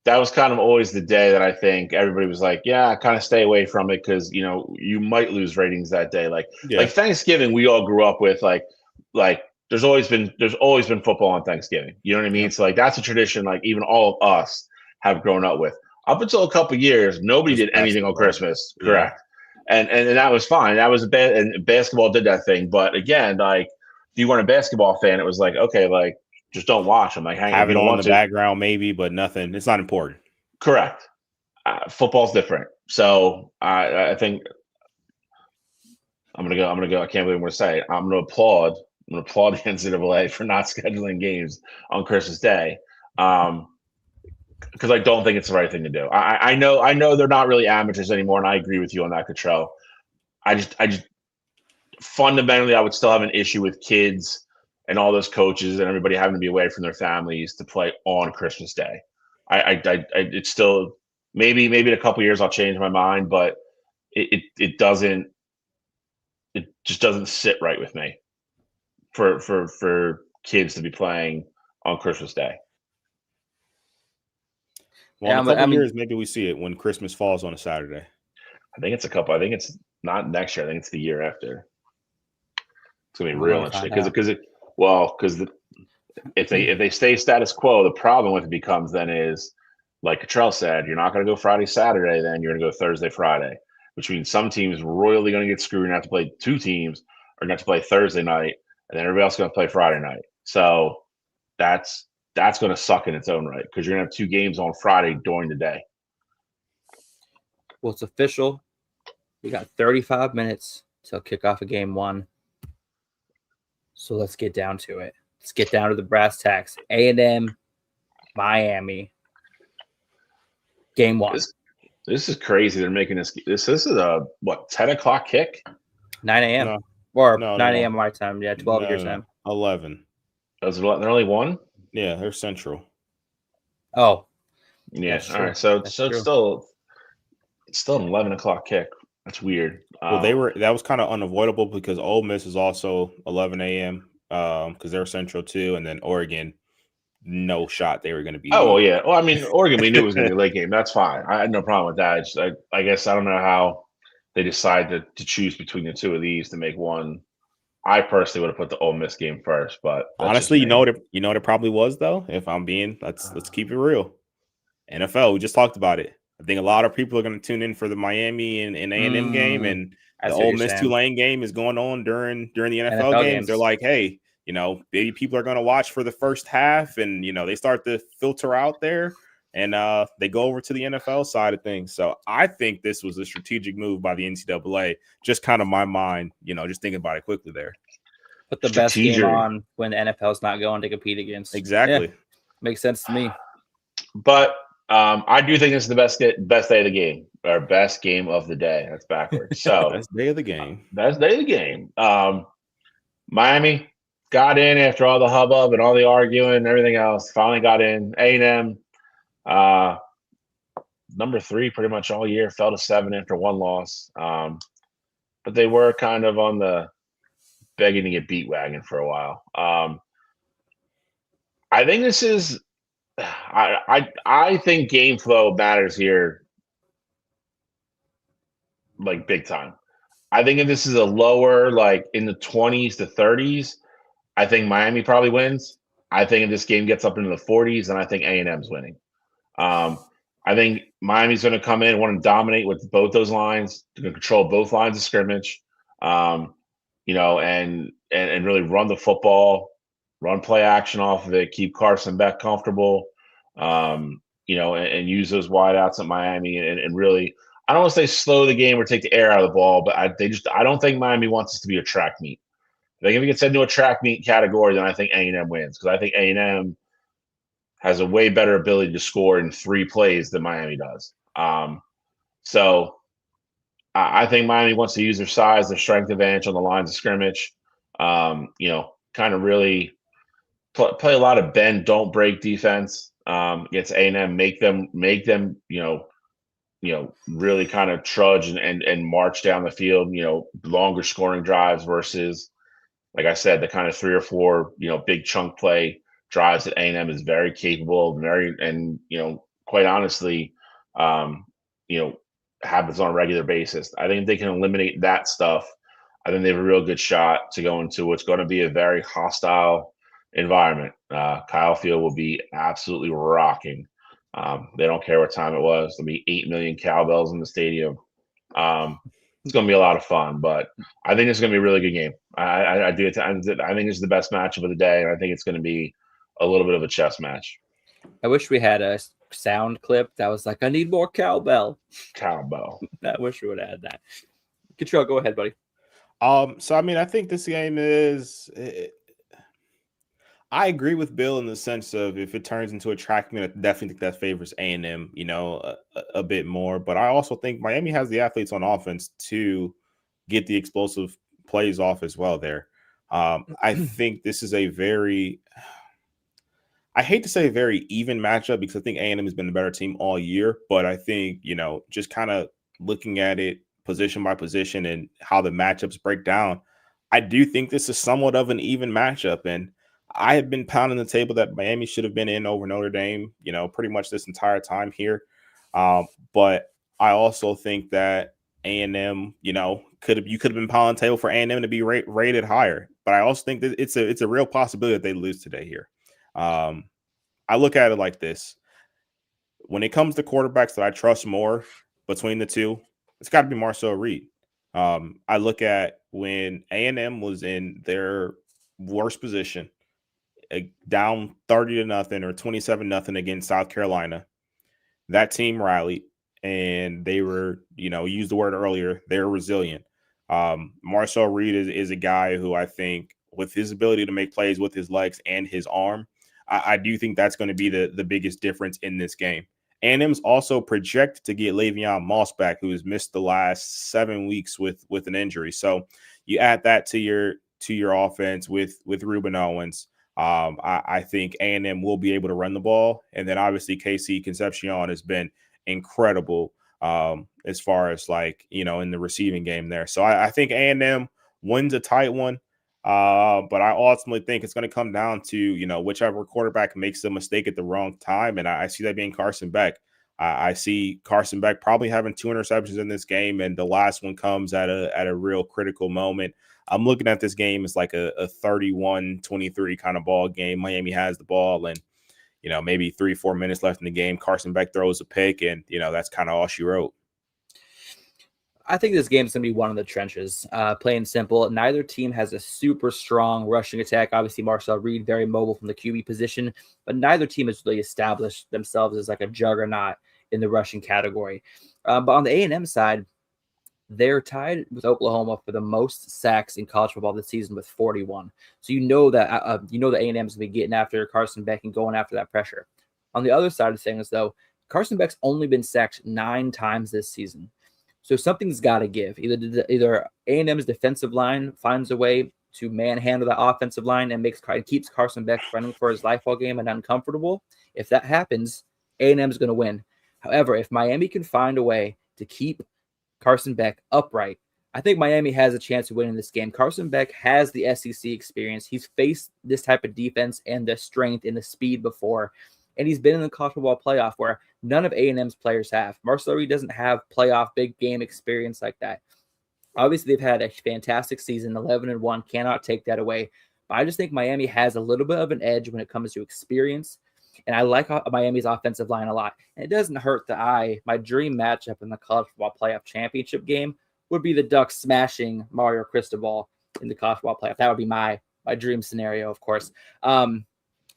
that was kind of always the day that I think everybody was like, yeah, kind of stay away from it because you might lose ratings that day. Like Thanksgiving, we all grew up with like like there's always been football on Thanksgiving. You know what I mean? So like that's a tradition like even all of us have grown up with. Up until a couple of years, nobody did anything on Christmas. Yeah. Correct. And that was fine. That was and basketball did that thing. But again, like if you weren't a basketball fan, it was like, okay, like just don't watch them. Like have it on the background maybe, but nothing. It's not important. Correct. Football's different. So I think I'm gonna go. I can't believe I'm gonna say it. I'm gonna applaud the NCAA for not scheduling games on Christmas Day. Because I don't think it's the right thing to do. I know they're not really amateurs anymore, and I agree with you on that, Cottrell. I just fundamentally I would still have an issue with kids and all those coaches and everybody having to be away from their families to play on Christmas Day. It's still maybe in a couple years I'll change my mind, but it just doesn't sit right with me for kids to be playing on Christmas Day. Well, in a couple years, maybe we see it when Christmas falls on a Saturday. I think it's not next year. I think it's the year after. It's gonna be real interesting because if they stay status quo, the problem with it becomes then is like Cottrell said, you're not gonna go Friday, Saturday, then you're gonna go Thursday, Friday, which means some teams royally gonna get screwed and have to play two teams are gonna have to play Thursday night, and then everybody else is gonna play Friday night. So that's going to suck in its own right because you're going to have two games on Friday during the day. Well, it's official. We got 35 minutes till kickoff of game one. So let's get down to it. Let's get down to the brass tacks. A&M, Miami, game one. This is crazy. They're making this. This is a 10 o'clock kick? 9 a.m. No. Or 9 a.m. my time. Yeah, 12 your time. 11. They're only one? Yeah, they're Central. Oh, yeah. All right. So it's still an 11 o'clock kick. That's weird. Well, that was kind of unavoidable because Ole Miss is also 11 a.m. Because they're Central too, and then Oregon, no shot they were going to be. Oh well, yeah. Well, I mean, Oregon, we knew it was going to be a late game. That's fine. I had no problem with that. I guess I don't know how they decided to choose between the two of these to make one. I personally would have put the Ole Miss game first, but honestly, you know what it probably was though. If I'm being, let's keep it real. NFL, we just talked about it. I think a lot of people are going to tune in for the Miami and A&M game, and the Ole Miss Tulane game is going on during the NFL games. They're like, hey, maybe people are going to watch for the first half, and they start to filter out there, and they go over to the NFL side of things. So I think this was a strategic move by the NCAA. Just kind of my mind, just thinking about it quickly there. Put the best game on when the NFL's not going to compete against. Exactly. Yeah, makes sense to me. But I do think it's the best day of the game, or best game of the day. That's backwards. So best day of the game. Best day of the game. Miami got in after all the hubbub and all the arguing and everything else. Finally got in. A&M. Number 3 pretty much all year, fell to 7 after one loss. But they were kind of on the begging to get beat wagon for a while. I think this is I think game flow matters here like big time. I think if this is a lower, like in the 20s to 30s, I think Miami probably wins. I think if this game gets up into the 40s, then I think A&M's winning. I think Miami's going to come in and want to dominate with both those lines. They're going to control both lines of scrimmage, and really run the football, run play action off of it, keep Carson Beck comfortable, and use those wideouts at Miami and really, I don't want to say slow the game or take the air out of the ball, but I don't think Miami wants this to be a track meet. I think if it gets into a track meet category, then I think A&M wins because I think A&M has a way better ability to score in 3 plays than Miami does. So I think Miami wants to use their size, their strength advantage on the lines of scrimmage. Kind of really play a lot of bend, don't break defense against A&M. Make them, really kind of trudge and march down the field. Longer scoring drives versus, like I said, the kind of 3 or 4 big chunk play drives that A&M is very capable, quite honestly, happens on a regular basis. I think if they can eliminate that stuff, I think they have a real good shot to go into what's going to be a very hostile environment. Kyle Field will be absolutely rocking. They don't care what time it was. There'll be 8 million cowbells in the stadium. It's going to be a lot of fun, but I think it's going to be a really good game. I think it's the best matchup of the day, and I think it's going to be a little bit of a chess match. I wish we had a sound clip that was like, I need more cowbell. Cowbell. I wish we would have had that. Control, go ahead, buddy. So I mean, I think this game is. I agree with Bill in the sense of if it turns into a track meet, I definitely think that favors A&M, a bit more. But I also think Miami has the athletes on offense to get the explosive plays off as well there. I think this is a very, I hate to say a very even matchup because I think A&M has been the better team all year. But I think, just kind of looking at it position by position and how the matchups break down, I do think this is somewhat of an even matchup. And I have been pounding the table that Miami should have been in over Notre Dame, pretty much this entire time here. But I also think that A&M, you could have been pounding the table for A&M to be rated higher. But I also think that it's a real possibility that they lose today here. I look at it like this. When it comes to quarterbacks that I trust more between the two, it's got to be Marcel Reed. I look at when A&M was in their worst position, down 30-0 or 27-0 against South Carolina, that team rallied and they were, used the word earlier, they're resilient. Marcel Reed is a guy who I think with his ability to make plays with his legs and his arm, I do think that's going to be the biggest difference in this game. A&M's also projected to get Le'Veon Moss back, who has missed the last 7 weeks with an injury. So you add that to your offense with Ruben Owens. I think A&M will be able to run the ball. And then obviously KC Concepcion has been incredible as far as in the receiving game there. So I think A&M wins a tight one. But I ultimately think it's going to come down to, whichever quarterback makes a mistake at the wrong time. And I see that being Carson Beck. I see Carson Beck probably having 2 interceptions in this game. And the last one comes at a real critical moment. I'm looking at this game as like a 31-23 kind of ball game. Miami has the ball and, maybe 3-4 minutes left in the game. Carson Beck throws a pick and, that's kind of all she wrote. I think this game's going to be one of the trenches, plain simple. Neither team has a super strong rushing attack. Obviously, Marcel Reed, very mobile from the QB position, but neither team has really established themselves as like a juggernaut in the rushing category. But on the A&M side, they're tied with Oklahoma for the most sacks in college football this season with 41. So that A&M is going to be getting after Carson Beck and going after that pressure. On the other side of things, though, Carson Beck's only been sacked 9 times this season. So something's got to give. Either A&M's defensive line finds a way to manhandle the offensive line and keeps Carson Beck running for his life all game and uncomfortable. If that happens, A&M's going to win. However, if Miami can find a way to keep Carson Beck upright, I think Miami has a chance of winning this game. Carson Beck has the SEC experience. He's faced this type of defense and the strength and the speed before. And he's been in the college football playoff where none of A&M's players have. Marcel Reed doesn't have playoff big game experience like that. Obviously, they've had a fantastic season, 11-1, cannot take that away. But I just think Miami has a little bit of an edge when it comes to experience. And I like Miami's offensive line a lot. And it doesn't hurt the eye. My dream matchup in the college football playoff championship game would be the Ducks smashing Mario Cristobal in the college football playoff. That would be my dream scenario, of course. But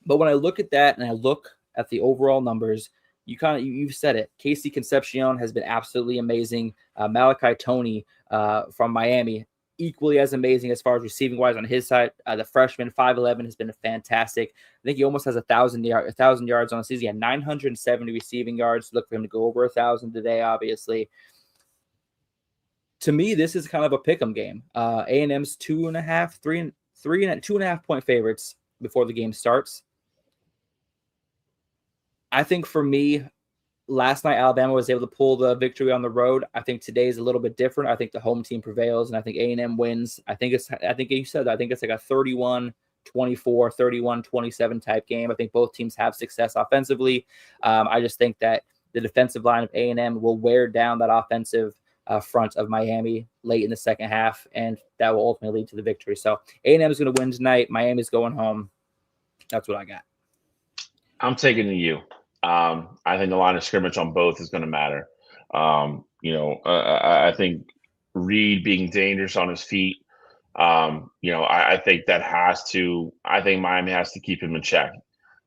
when I look at that and I look at the overall numbers, you've said it. KC Concepcion has been absolutely amazing. Malachi Toney from Miami, equally as amazing as far as receiving wise on his side. The freshman 5'11" has been fantastic. I think he almost has 1,000 yards on the season. He had 970 receiving yards. Look for him to go over 1,000 today, obviously. To me, this is kind of a pick'em game. A&M's 2.5 point favorites before the game starts. I think for me, last night Alabama was able to pull the victory on the road. I think today is a little bit different. I think the home team prevails, and I think A&M wins. I think you said that. I think it's like a 31-24, 31-27 type game. I think both teams have success offensively. I just think that the defensive line of A&M will wear down that offensive front of Miami late in the second half, and that will ultimately lead to the victory. So A&M is going to win tonight. Miami's going home. That's what I got. I'm taking the U. I think the line of scrimmage on both is going to matter. I think Reed being dangerous on his feet. I think I think Miami has to keep him in check.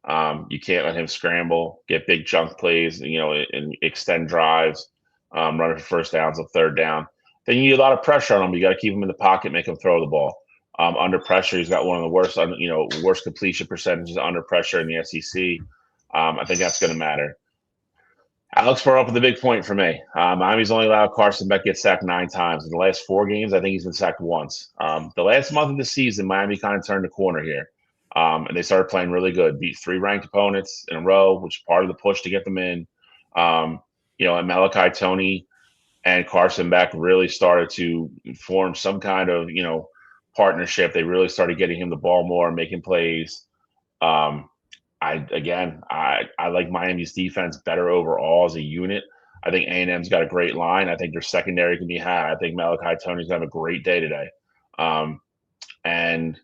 You can't let him scramble, get big chunk plays, and extend drives, running for first downs on third down. Then you need a lot of pressure on him. You got to keep him in the pocket, make him throw the ball. Under pressure, he's got one of the worst completion percentages under pressure in the SEC. I think that's going to matter. Alex brought up with a big point for me. Miami's only allowed Carson Beck get sacked 9 times. In the last 4 games, I think he's been sacked once. The last month of the season, Miami kind of turned the corner here. And they started playing really good, beat 3 ranked opponents in a row, which is part of the push to get them in. And Malachi Toney and Carson Beck really started to form some kind of, partnership. They really started getting him the ball more, making plays. I like Miami's defense better overall as a unit. I think A&M's got a great line. I think their secondary can be had. I think Malachi Toney's going to have a great day today. And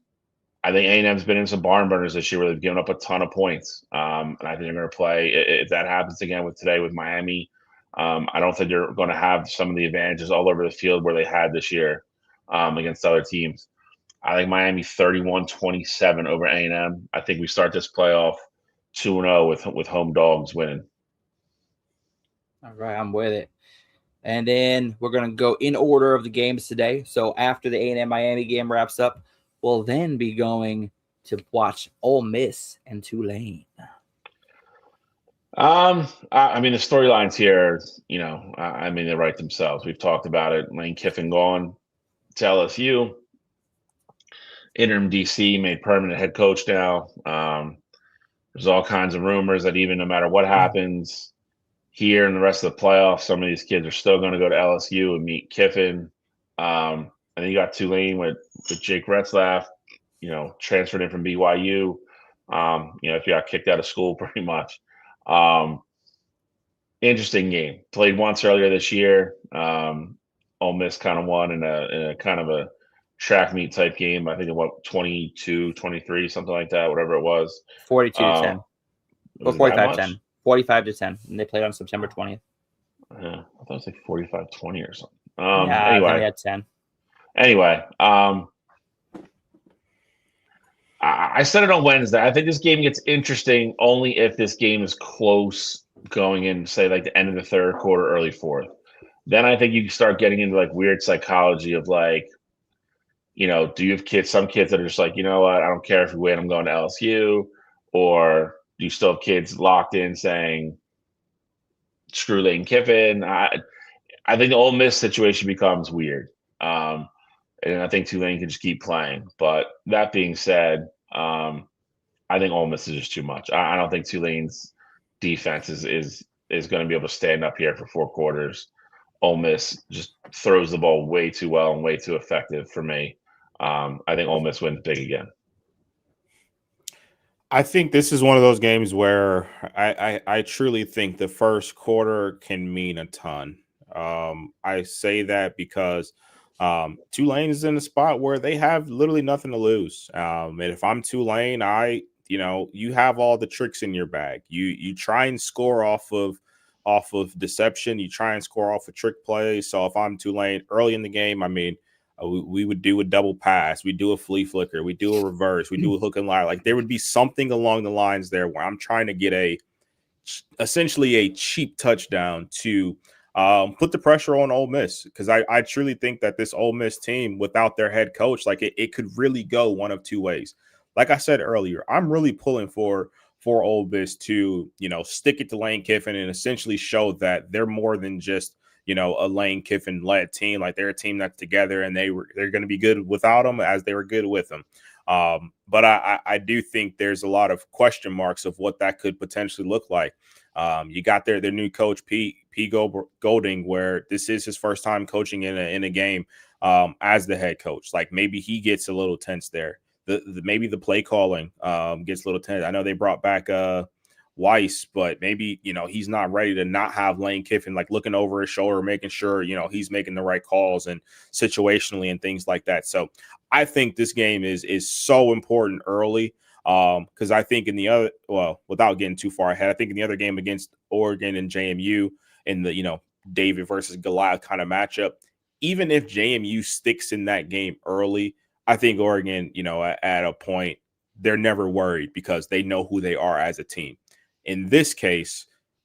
I think A&M's been in some barn burners this year where they've given up a ton of points. And I think they're going to play. If that happens again with Miami, I don't think they're going to have some of the advantages all over the field where they had this year against other teams. I think Miami 31-27 over A&M. I think we start this playoff 2-0 with home dogs winning. All right, I'm with it. And then we're going to go in order of the games today. So after the A&M Miami game wraps up, we'll then be going to watch Ole Miss and Tulane. The storylines here, they write themselves. We've talked about it. Lane Kiffin gone to LSU. Interim DC made permanent head coach now. There's all kinds of rumors that even no matter what happens here in the rest of the playoffs, some of these kids are still going to go to LSU and meet Kiffin. And then you got Tulane with Jake Retzlaff, transferred in from BYU. If you got kicked out of school, pretty much. Interesting game. Played once earlier this year. Ole Miss kind of won in a kind of a track meet type game. I think it went 22-23, something like that, whatever it was. 42-10. Or 45-10. 45-10. And they played on September 20th. Yeah, I thought it was like 45-20 or something. Anyway. I had 10. Anyway, I said it on Wednesday. I think this game gets interesting only if this game is close going in, say, like the end of the third quarter, early fourth. Then I think you start getting into like weird psychology of like, do you have some kids that are just like, you know what, I don't care if you win, I'm going to LSU? Or do you still have kids locked in saying, screw Lane Kiffin? I think the Ole Miss situation becomes weird. And I think Tulane can just keep playing. But that being said, I think Ole Miss is just too much. I don't think Tulane's defense is going to be able to stand up here for 4 quarters. Ole Miss just throws the ball way too well and way too effective for me. I think Ole Miss wins big again. I think this is one of those games where I truly think the first quarter can mean a ton. I say that because Tulane is in a spot where they have literally nothing to lose. And if I'm Tulane, you have all the tricks in your bag. You try and score off of deception. You try and score off of trick plays. So if I'm Tulane early in the game, we would do a double pass. We do a flea flicker. We do a reverse. We do a hook and ladder. Like there would be something along the lines there where I'm trying to get essentially a cheap touchdown to put the pressure on Ole Miss, because I truly think that this Ole Miss team without their head coach, like it could really go one of two ways. Like I said earlier, I'm really pulling for Ole Miss to, stick it to Lane Kiffin and essentially show that they're more than just, a Lane Kiffin led team. Like they're a team that's together and they're going to be good without them as they were good with them. But I do think there's a lot of question marks of what that could potentially look like. You got their new coach, P. Golding, where this is his first time coaching in a game as the head coach. Like maybe he gets a little tense there. Maybe the play calling gets a little tense. I know they brought back Weiss, but maybe, he's not ready to not have Lane Kiffin like looking over his shoulder, making sure, he's making the right calls and situationally and things like that. So I think this game is so important early. Because I think in the other, without getting too far ahead, I think in the other game against Oregon and JMU in the, David versus Goliath kind of matchup, even if JMU sticks in that game early, I think Oregon, at a point, they're never worried because they know who they are as a team. In this case,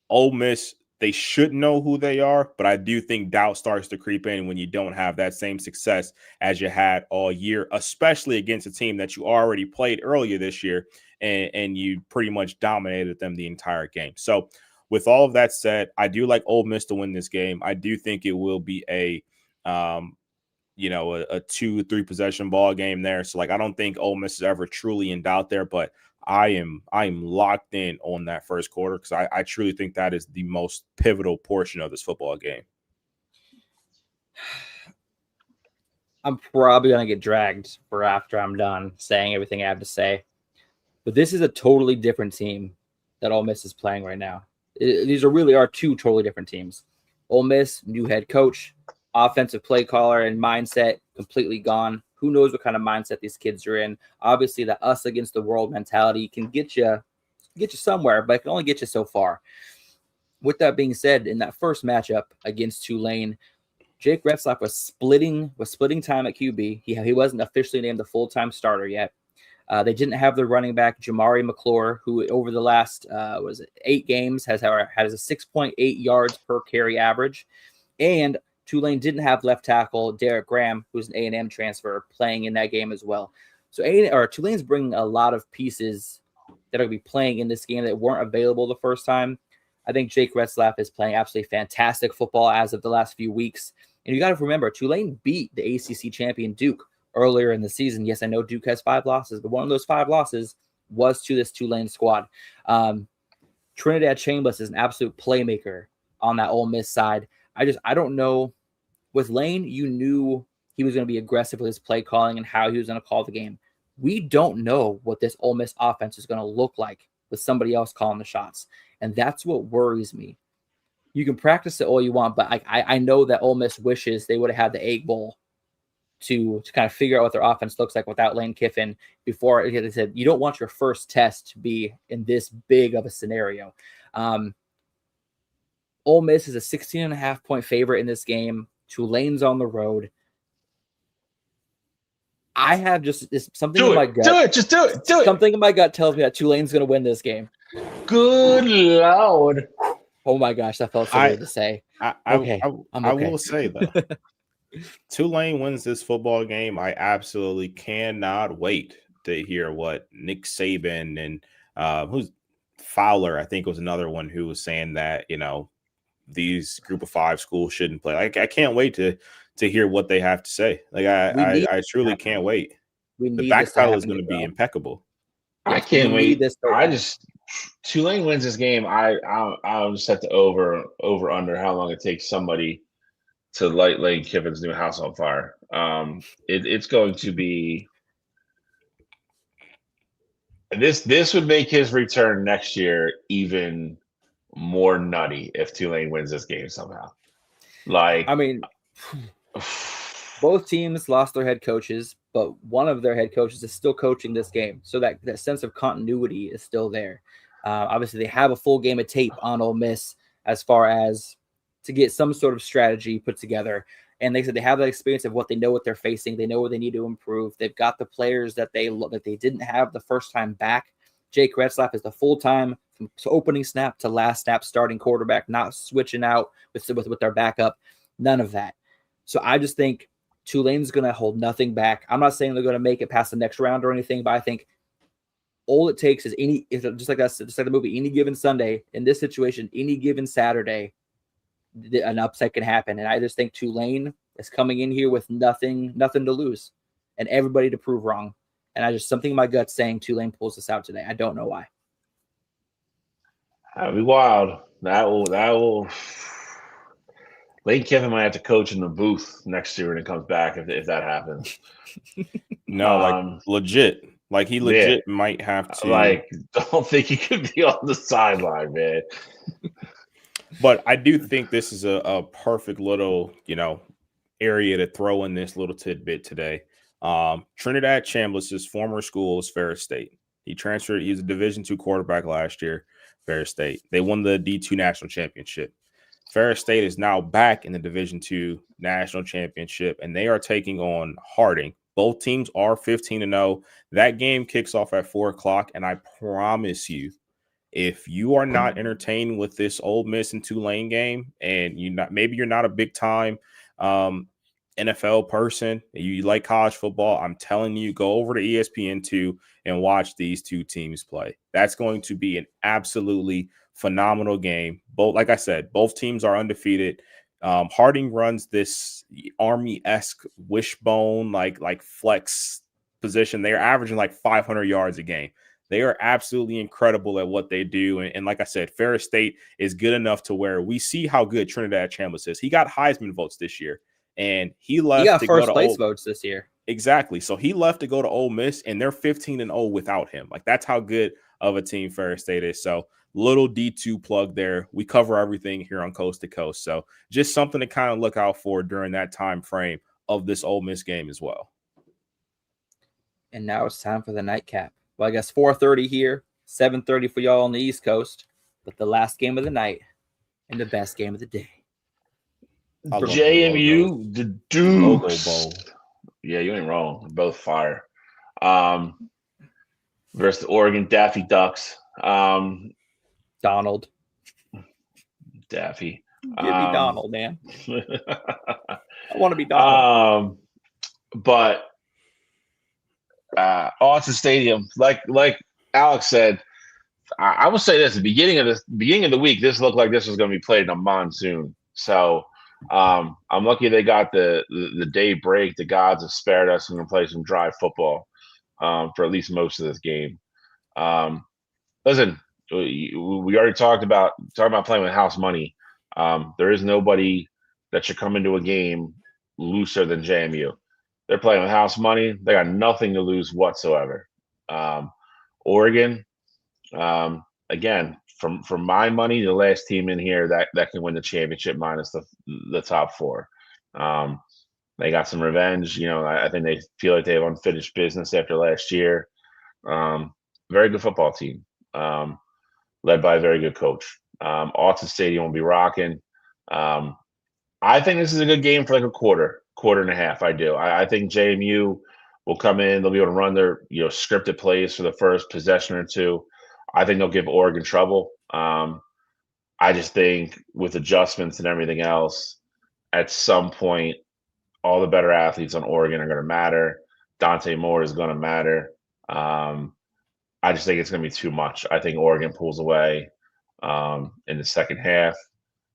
Ole Miss, they should know who they are, but I do think doubt starts to creep in when you don't have that same success as you had all year, especially against a team that you already played earlier this year and you pretty much dominated them the entire game. So with all of that said, I do like Ole Miss to win this game. I do think it will be a 2-3 possession ball game there. So I don't think Ole Miss is ever truly in doubt there, but I am locked in on that first quarter because I truly think that is the most pivotal portion of this football game. I'm probably going to get dragged for after I'm done saying everything I have to say. But this is a totally different team that Ole Miss is playing right now. These really are two totally different teams. Ole Miss, new head coach, offensive play caller and mindset completely gone. Who knows what kind of mindset these kids are in? Obviously, the us against the world mentality can get you somewhere, but it can only get you so far. With that being said, in that first matchup against Tulane, Jake Retzlaff was splitting time at QB. He wasn't officially named the full-time starter yet. They didn't have their running back, Jamari McClure, who over the last 8 games has a 6.8 yards per carry average. And Tulane didn't have left tackle Derek Graham, who's an A&M transfer, playing in that game as well. So Tulane's bringing a lot of pieces that are going to be playing in this game that weren't available the first time. I think Jake Retzlaff is playing absolutely fantastic football as of the last few weeks. And you got to remember, Tulane beat the ACC champion Duke earlier in the season. Yes, I know Duke has 5 losses, but one of those 5 losses was to this Tulane squad. Trinidad Chambliss is an absolute playmaker on that Ole Miss side. I don't know. With Lane, you knew he was going to be aggressive with his play calling and how he was going to call the game. We don't know what this Ole Miss offense is going to look like with somebody else calling the shots. And that's what worries me. You can practice it all you want, but I know that Ole Miss wishes they would have had the Egg Bowl to kind of figure out what their offense looks like without Lane Kiffin before. They said, you don't want your first test to be in this big of a scenario. Ole Miss is a 16.5-point favorite in this game. Tulane's on the road. I have just something in my gut. Do it. Just do it. Something in my gut tells me that Tulane's going to win this game. Good Lord. Oh my gosh, that felt so weird to say. I will say though, Tulane wins this football game. I absolutely cannot wait to hear what Nick Saban and who's Fowler, I think was another one who was saying that, these group of 5 schools shouldn't play. I can't wait to hear what they have to say. I truly can't wait. The back pedal is going to be impeccable. I can't wait. Tulane wins this game. I'll just set the over under how long it takes somebody to light Lane Kiffin's new house on fire. It's going to be this would make his return next year even more nutty if Tulane wins this game somehow. Both teams lost their head coaches, but one of their head coaches is still coaching this game. So that sense of continuity is still there. Obviously, they have a full game of tape on Ole Miss as far as to get some sort of strategy put together. And they said they have that experience of what they know what they're facing. They know where they need to improve. They've got the players that they didn't have the first time back. Jake Retzlaff is the full-time from opening snap to last snap starting quarterback, not switching out with their backup. None of that. So I just think Tulane's going to hold nothing back. I'm not saying they're going to make it past the next round or anything, but I think all it takes is just like the movie, any given Sunday, in this situation, any given Saturday, an upset can happen. And I just think Tulane is coming in here with nothing to lose and everybody to prove wrong. And something in my gut saying Tulane pulls this out today. I don't know why. That'll be wild. That will. Lane Kiffin might have to coach in the booth next year when it comes back if that happens. No, legit. Like he legit might have to. Like, don't think he could be on the sideline, man. But I do think this is a perfect little, area to throw in this little tidbit today. Trinidad Chambliss' former school is Ferris State. He transferred. He was a Division II quarterback last year. Ferris State. They won the D2 national championship. Ferris State is now back in the Division II national championship, and they are taking on Harding. Both teams are 15-0. That game kicks off at 4:00, and I promise you, if you are not entertained with this Ole Miss and Tulane game, and you're not a big time NFL person, you like college football, I'm telling you, go over to ESPN2 and watch these two teams play. That's going to be an absolutely phenomenal game. Both, like I said, both teams are undefeated. Harding runs this Army-esque wishbone, like flex position. They're averaging like 500 yards a game. They are absolutely incredible at what they do. And like I said, Ferris State is good enough to where we see how good Trinidad Chambliss is. He got Heisman votes this year, and he left. He got first place votes this year. Exactly. So he left to go to Ole Miss, and they're 15-0 without him. Like, that's how good of a team Ferris State is. So little D2 plug there. We cover everything here on Coast to Coast. So just something to kind of look out for during that time frame of this Ole Miss game as well. And now it's time for the nightcap. Well, I guess 4:30 here, 7:30 for y'all on the East Coast, but the last game of the night and the best game of the day. JMU, the Dukes. Bowl. Yeah, you ain't wrong. Both fire. Versus the Oregon Daffy Ducks. Donald. Daffy. Give me Donald, man. I want to be Donald. But Austin Stadium, like Alex said, I will say this: the beginning of the week, this looked like this was going to be played in a monsoon. So I'm lucky they got the day break. The gods have spared us and can play some dry football for at least most of this game. Listen, we already talked about playing with house money. There is nobody that should come into a game looser than JMU. They're playing with house money. They got nothing to lose whatsoever. Oregon, again, from my money, the last team in here that can win the championship minus the top four. They got some revenge. I think they feel like they have unfinished business after last year. Very good football team, led by a very good coach. Austin Stadium will be rocking. I think this is a good game for like a quarter and a half. I do. I think JMU will come in. They'll be able to run their scripted plays for the first possession or two. I think they'll give Oregon trouble. I just think with adjustments and everything else, at some point, all the better athletes on Oregon are going to matter. Dante Moore is going to matter. I just think it's going to be too much. I think Oregon pulls away in the second half.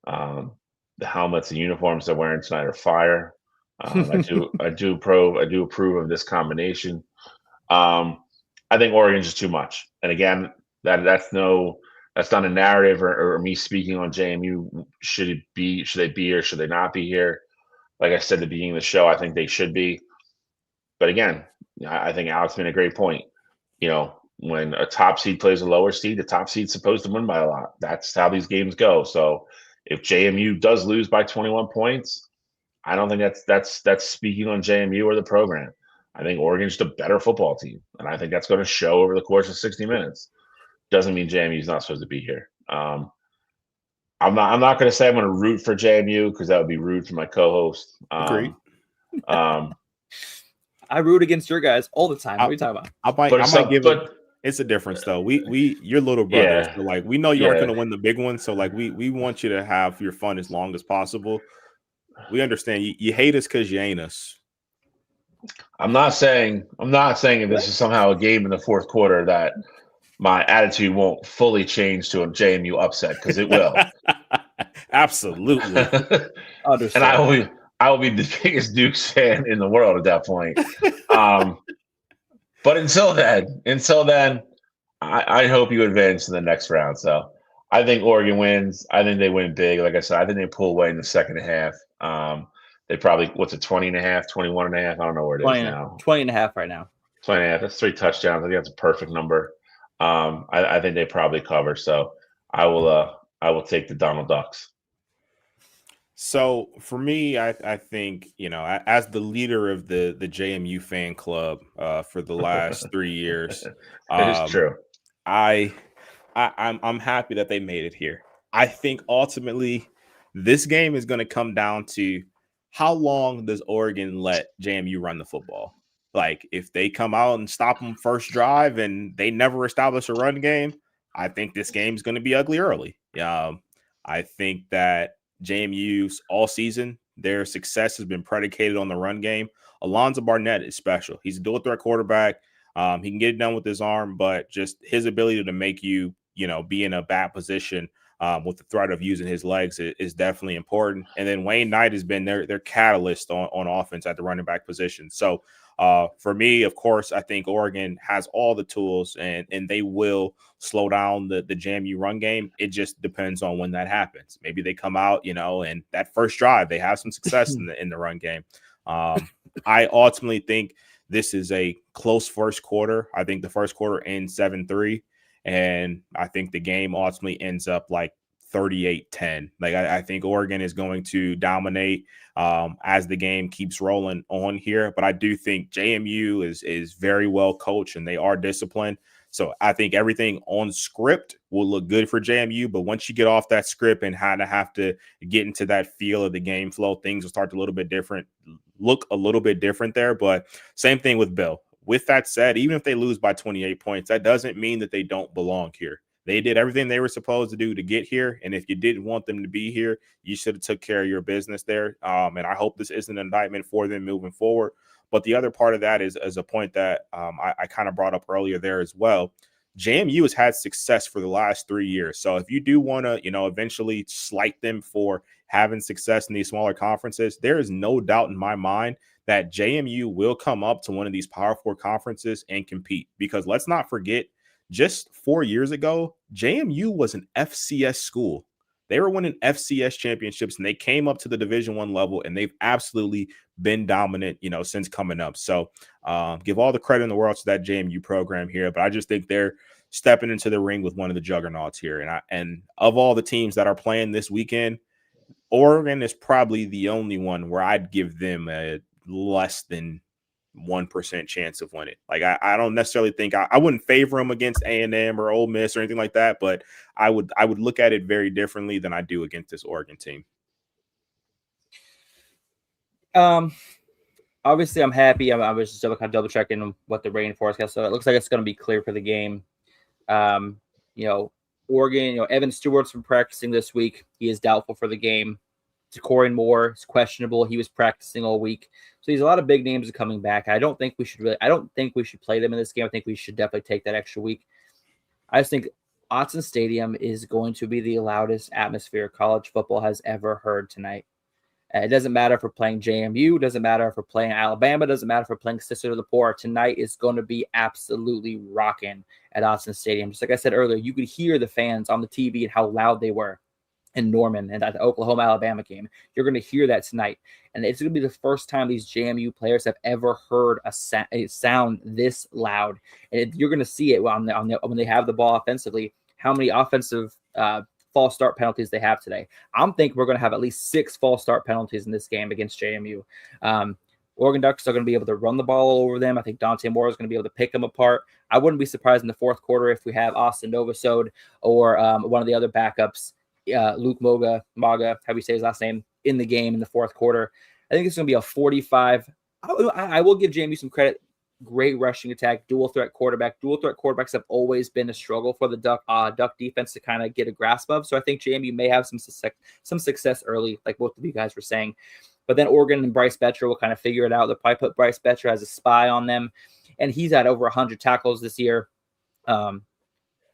The helmets and uniforms they're wearing tonight are fire. I do approve of this combination. I think Oregon's just too much. And again, that's not a narrative or me speaking on JMU. Should they be or should they not be here? Like I said at the beginning of the show, I think they should be. But again, I think Alex made a great point. When a top seed plays a lower seed, the top seed's supposed to win by a lot. That's how these games go. So if JMU does lose by 21 points, I don't think that's speaking on JMU or the program. I think Oregon's just a better football team, and I think that's going to show over the course of 60 minutes. Doesn't mean JMU's not supposed to be here. I'm not going to say I'm going to root for JMU because that would be rude for my co-host. Agreed. I root against your guys all the time. What are you talking about? It's a difference though. You're little brothers. Yeah. So we know you aren't going to win the big one. So we want you to have your fun as long as possible. We understand you hate us because you ain't us. I'm not saying if this is somehow a game in the fourth quarter that my attitude won't fully change to a JMU upset, because it will. Absolutely. And I will be the biggest Dukes fan in the world at that point. But until then, I hope you advance to the next round. So I think Oregon wins. I think they win big. Like I said, I think they pull away in the second half. They probably, 20.5, 21.5? I don't know where it is now. 20.5 right now. 20. That's 3 touchdowns. I think that's a perfect number. I think they probably cover. So I will take the Donald Ducks. So for me, I think, as the leader of the JMU fan club for the last 3 years, It is true. I'm happy that they made it here. I think ultimately this game is going to come down to how long does Oregon let JMU run the football? Like, if they come out and stop them first drive and they never establish a run game, I think this game is going to be ugly early. I think that JMU's all season, their success has been predicated on the run game. Alonzo Barnett is special. He's a dual threat quarterback. He can get it done with his arm, but just his ability to make you, be in a bad position with the threat of using his legs is definitely important. And then Wayne Knight has been their catalyst on offense at the running back position. So for me, of course, I think Oregon has all the tools and they will slow down the JMU run game. It just depends on when that happens. Maybe they come out, and that first drive, they have some success in the run game. I ultimately think this is a close first quarter. I think the first quarter ends 7-3. And I think the game ultimately ends up like 38-10. Like I think Oregon is going to dominate as the game keeps rolling on here. But I do think JMU is very well coached and they are disciplined. So I think everything on script will look good for JMU. But once you get off that script and have to get into that feel of the game flow, things will start to look a little bit different there. But same thing with Bill. With that said, even if they lose by 28 points, that doesn't mean that they don't belong here. They did everything they were supposed to do to get here. And if you didn't want them to be here, you should have took care of your business there. And I hope this isn't an indictment for them moving forward. But the other part of that is a point that I kind of brought up earlier there as well. JMU has had success for the last 3 years. So if you do want to, eventually slight them for having success in these smaller conferences, there is no doubt in my mind that JMU will come up to one of these Power 4 conferences and compete. Because let's not forget, just 4 years ago, JMU was an FCS school. They were winning FCS championships and they came up to the Division I level and they've absolutely been dominant, since coming up. So give all the credit in the world to that JMU program here. But I just think they're stepping into the ring with one of the juggernauts here. And of all the teams that are playing this weekend, Oregon is probably the only one where I'd give them a less than 1% chance of winning. Like I don't necessarily think I wouldn't favor them against A&M or Ole Miss or anything like that, but I would look at it very differently than I do against this Oregon team. Obviously I'm happy. I was just kind of double checking what the rain forecast. So it looks like it's going to be clear for the game. Oregon, Evan Stewart's been practicing this week. He is doubtful for the game. Corey Moore is questionable. He was practicing all week. So there's a lot of big names coming back. I don't think we should play them in this game. I think we should definitely take that extra week. I just think Autzen Stadium is going to be the loudest atmosphere college football has ever heard tonight. It doesn't matter if we're playing JMU. It doesn't matter if we're playing Alabama. It doesn't matter if we're playing Sister to the Poor. Tonight is going to be absolutely rocking at Autzen Stadium. Just like I said earlier, you could hear the fans on the TV and how loud they were in Norman and at the Oklahoma-Alabama game. You're going to hear that tonight. And it's going to be the first time these JMU players have ever heard a sound this loud. And you're going to see it when they have the ball offensively, how many offensive false start penalties they have today. I'm thinking we're going to have at least 6 false start penalties in this game against JMU. Oregon Ducks are going to be able to run the ball all over them. I think Dante Moore is going to be able to pick them apart. I wouldn't be surprised in the fourth quarter if we have Austin Novosad or one of the other backups, Luke Maga, how do you say his last name, in the game in the fourth quarter. I think it's going to be a 45. I will give JMU some credit. Great rushing attack, dual threat quarterback. Dual threat quarterbacks have always been a struggle for the Duck defense to kind of get a grasp of. So I think JMU may have some success early, like both of you guys were saying. But then Oregon and Bryce Betcher will kind of figure it out. They'll probably put Bryce Betcher as a spy on them, and he's had over 100 tackles this year. Going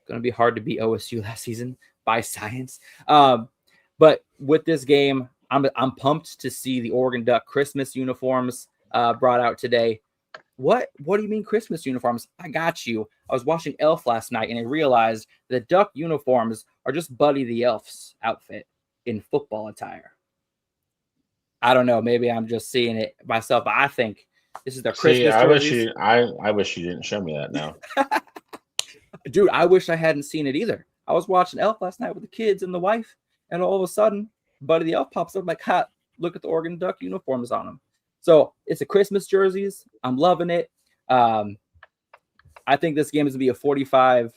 to be hard to beat OSU last season by science. But with this game, I'm pumped to see the Oregon Duck Christmas uniforms brought out today. What do you mean Christmas uniforms? I got you. I was watching Elf last night and I realized the Duck uniforms are just Buddy the Elf's outfit in football attire. I don't know. Maybe I'm just seeing it myself, but I think This is their See, Christmas jerseys. I wish you didn't show me that now. Dude, I wish I hadn't seen it either. I was watching Elf last night with the kids and the wife, and all of a sudden, Buddy the Elf pops up like, "Ha! Look at the Oregon Duck uniforms on them." So it's a Christmas jerseys. I'm loving it. I think this game is going to be a 45-9,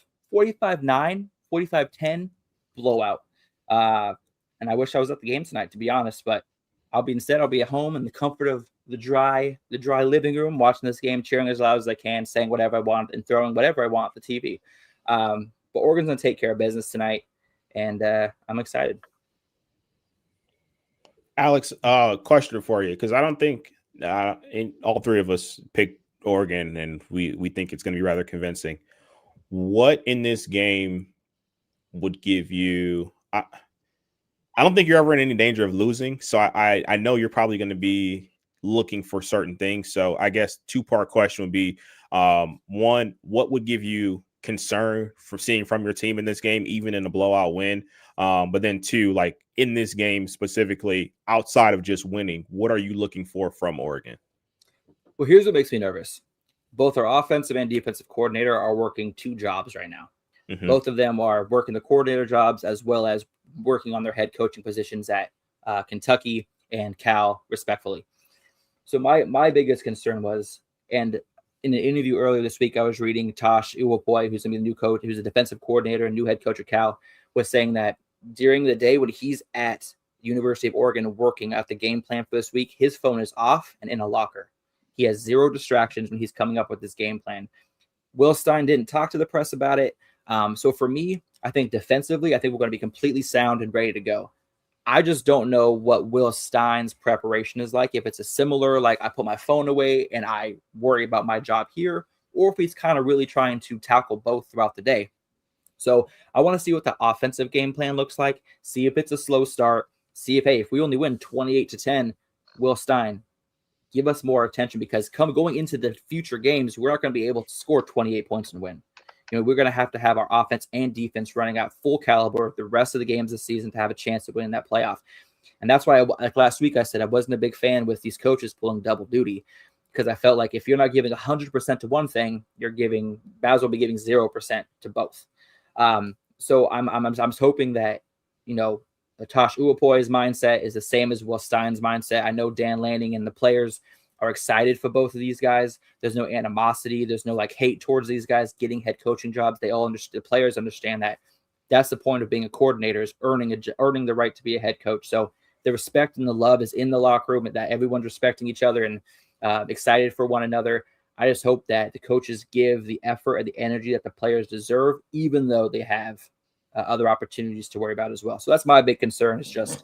45-10 blowout. And I wish I was at the game tonight, to be honest, but I'll be at home in the comfort of the dry living room, watching this game, cheering as loud as I can, saying whatever I want, and throwing whatever I want at the TV. But Oregon's going to take care of business tonight, and I'm excited. Alex, question for you, because I don't think all three of us picked Oregon, and we think it's going to be rather convincing. What in this game would give you? I don't think you're ever in any danger of losing, so I know you're probably going to be looking for certain things. So I guess two-part question would be, one, what would give you concern for seeing from your team in this game, even in a blowout win? But then two, like in this game specifically, outside of just winning, what are you looking for from Oregon? Well, here's what makes me nervous. Both our offensive and defensive coordinator are working two jobs right now. Mm-hmm. Both of them are working the coordinator jobs as well as working on their head coaching positions at Kentucky and Cal, respectfully. So my biggest concern was, and in an interview earlier this week, I was reading Tosh Iwopoy, who's going to be the new coach, who's a defensive coordinator and new head coach at Cal, was saying that during the day when he's at University of Oregon working out the game plan for this week, his phone is off and in a locker. He has zero distractions when he's coming up with this game plan. Will Stein didn't talk to the press about it. So for me, I think defensively, I think we're going to be completely sound and ready to go. I just don't know what Will Stein's preparation is like. If it's a similar, like I put my phone away and I worry about my job here, or if he's kind of really trying to tackle both throughout the day. So I want to see what the offensive game plan looks like. See if it's a slow start. See if, hey, if we only win 28-10, Will Stein, give us more attention, because going into the future games, we're not going to be able to score 28 points and win. We're going to have our offense and defense running out full caliber the rest of the games this season to have a chance to win that playoff. And that's why, like last week, I said I wasn't a big fan with these coaches pulling double duty, because I felt like if you're not giving 100% to one thing, might as well be giving 0% to both. So I'm hoping that, Tosh Iwopoy's mindset is the same as Will Stein's mindset. I know Dan Lanning and the players are excited for both of these guys. There's no animosity. There's no hate towards these guys getting head coaching jobs. They all understand. The players understand that that's the point of being a coordinator, is earning the right to be a head coach. So the respect and the love is in the locker room, and that everyone's respecting each other and excited for one another. I just hope that the coaches give the effort and the energy that the players deserve, even though they have other opportunities to worry about as well. So that's my big concern, is just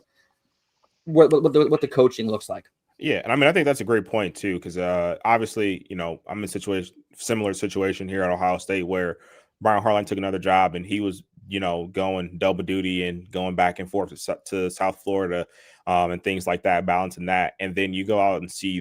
what the coaching looks like. Yeah, and I think that's a great point too, because obviously, I'm in a similar situation here at Ohio State where Brian Harline took another job and he was, going double duty and going back and forth to South Florida and things like that, balancing that. And then you go out and see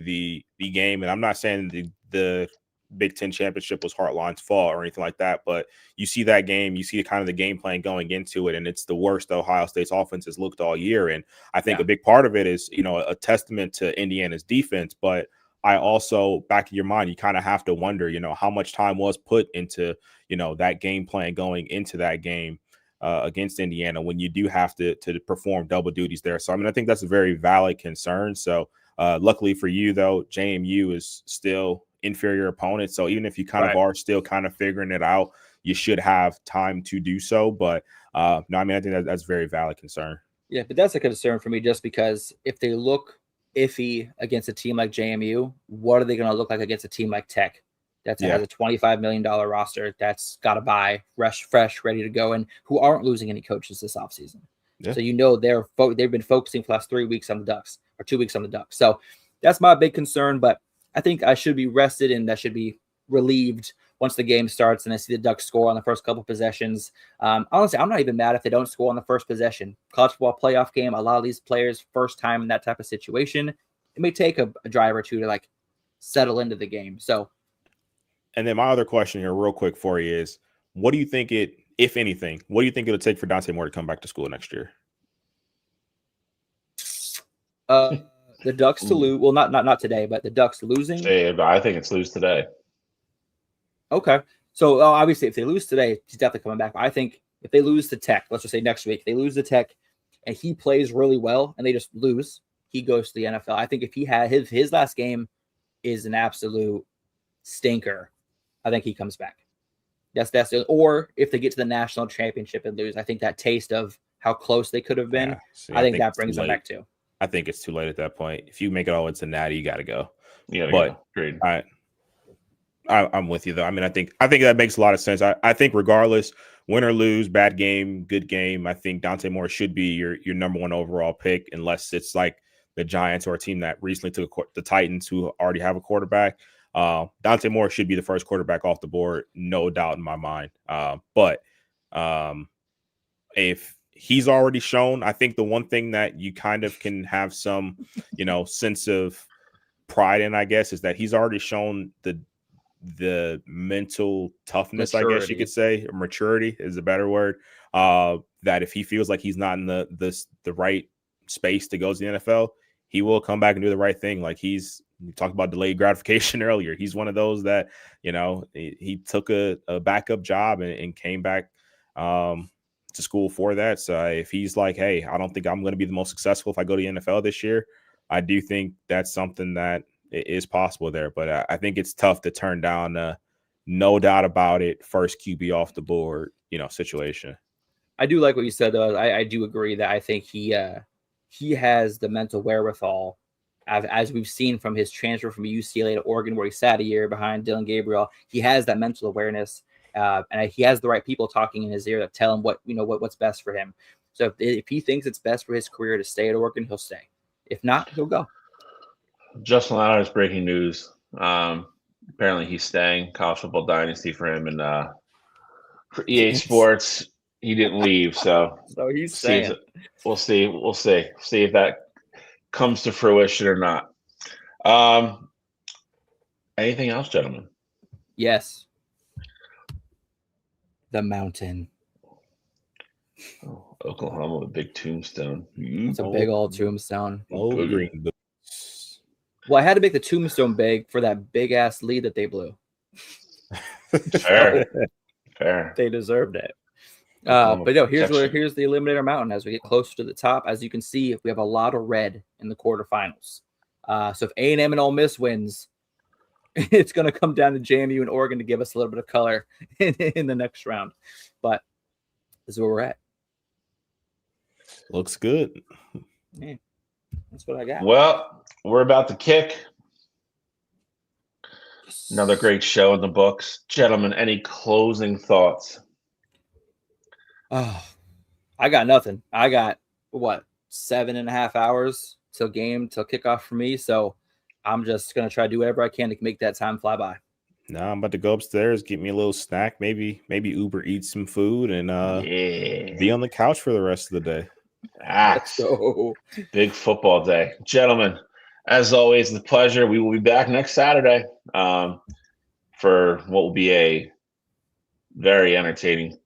the game, and I'm not saying the Big Ten championship was Hartline's fault or anything like that, but you see that game, you see kind of the game plan going into it, and it's the worst Ohio State's offense has looked all year. And I think a big part of it is, a testament to Indiana's defense, but I also, back in your mind, you kind of have to wonder, how much time was put into, that game plan going into that game against Indiana when you do have to perform double duties there. So, I think that's a very valid concern. So luckily for you, though, JMU is still inferior opponent. So even if you kind of are still kind of figuring it out, you should have time to do so. But I think that's very valid concern. Yeah, but that's a concern for me, just because if they look iffy against a team like JMU, what are they going to look like against a team like Tech that has a $25 million roster that's got to buy fresh, ready to go, and who aren't losing any coaches this offseason? Yeah. So they've been focusing for the last 3 weeks on the Ducks, or 2 weeks on the Ducks. So that's my big concern, but I think I should be rested and that should be relieved once the game starts and I see the Ducks score on the first couple possessions. Honestly, I'm not even mad if they don't score on the first possession. College football playoff game, a lot of these players, first time in that type of situation, it may take a drive or two to settle into the game. So, and then my other question here real quick for you is, what do you think if anything, what do you think it'll take for Dante Moore to come back to school next year? The Ducks to lose. Well, not today, but the Ducks losing. I think it's lose today. Okay. So obviously, if they lose today, he's definitely coming back. But I think if they lose to Tech, let's just say next week, they lose to Tech, and he plays really well, and they just lose, he goes to the NFL. I think if he had his last game is an absolute stinker, I think he comes back. That's or if they get to the national championship and lose, I think that taste of how close they could have been, I think that brings them back too. I think it's too late at that point. If you make it all into Natty, you got to go. Yeah, but great. I'm with you though. I mean, I think that makes a lot of sense. I think regardless, win or lose, bad game, good game, I think Dante Moore should be your number one overall pick, unless it's like the Giants or a team that recently took the Titans who already have a quarterback. Dante Moore should be the first quarterback off the board, no doubt in my mind. But if he's already shown, I think the one thing that you kind of can have some, sense of pride in, I guess, is that he's already shown the mental toughness, maturity. I guess you could say, or maturity is a better word. That if he feels like he's not in the right space to go to the NFL, he will come back and do the right thing. Like we talked about delayed gratification earlier. He's one of those that, he took a backup job and came back to school for that. So if he's like, hey, I don't think I'm going to be the most successful if I go to the NFL this year, I do think that's something that is possible there. But I think it's tough to turn down no doubt about it, first QB off the board, situation. I do like what you said, though. I do agree that I think he has the mental wherewithal, as we've seen from his transfer from UCLA to Oregon, where he sat a year behind Dylan Gabriel. He has that mental awareness, and he has the right people talking in his ear that tell him what's best for him. So if he thinks it's best for his career to stay at Oregon, he'll stay. If not, he'll go. Justin Lauder's breaking news. Apparently he's staying. College Football Dynasty for him, and for EA Sports, he didn't leave. So he's staying. We'll see if that comes to fruition or not. Anything else, gentlemen? Yes. The mountain. Oh, Oklahoma with a big tombstone. It's a big old tombstone. Green. Well, I had to make the tombstone big for that big ass lead that they blew. Fair. They deserved it. But no, here's the Eliminator Mountain as we get closer to the top. As you can see, we have a lot of red in the quarterfinals. So if A&M and Ole Miss wins, it's going to come down to JMU and Oregon to give us a little bit of color in the next round. But this is where we're at. Looks good. Yeah, that's what I got. Well, we're about to kick. Another great show in the books. Gentlemen, any closing thoughts? Oh, I got nothing. I got 7.5 hours till kickoff for me. So I'm just gonna try to do whatever I can to make that time fly by. No, I'm about to go upstairs, get me a little snack, maybe Uber eat some food, and be on the couch for the rest of the day. So big football day, gentlemen. As always, the pleasure. We will be back next Saturday for what will be a very entertaining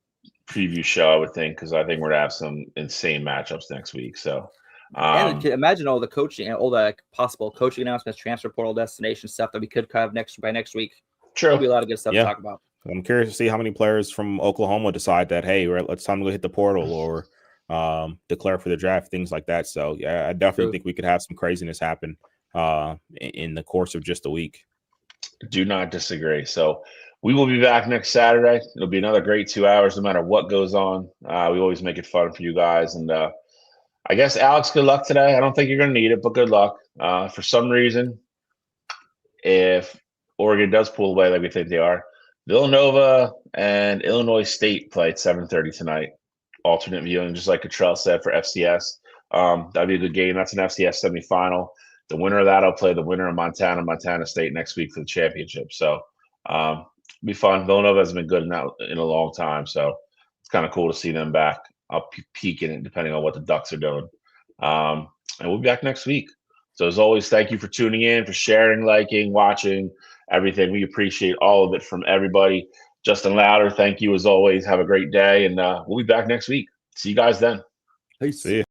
preview show, I would think, because I think we're going to have some insane matchups next week. So, and imagine all the coaching and all the possible coaching announcements, transfer portal destination stuff that we could have by next week. True. There'll be a lot of good stuff to talk about. I'm curious to see how many players from Oklahoma decide that, hey, it's time to go hit the portal or declare for the draft, things like that. So, yeah, I definitely think we could have some craziness happen in the course of just a week. Do not disagree. So we will be back next Saturday. It'll be another great 2 hours, no matter what goes on. We always make it fun for you guys. And I guess, Alex, good luck today. I don't think you're going to need it, but good luck. For some reason, if Oregon does pull away like we think they are, Villanova and Illinois State play at 7:30 tonight. Alternate viewing, just like Cottrell said, for FCS. That'd be a good game. That's an FCS semifinal. The winner of that will play the winner of Montana State next week for the championship. So it'll be fun. Villanova has been good in a long time. So it's kind of cool to see them back. I'll peek in it depending on what the Ducks are doing. And we'll be back next week. So as always, thank you for tuning in, for sharing, liking, watching, everything. We appreciate all of it from everybody. Justin Lauder, thank you as always. Have a great day. And we'll be back next week. See you guys then. Peace. See you.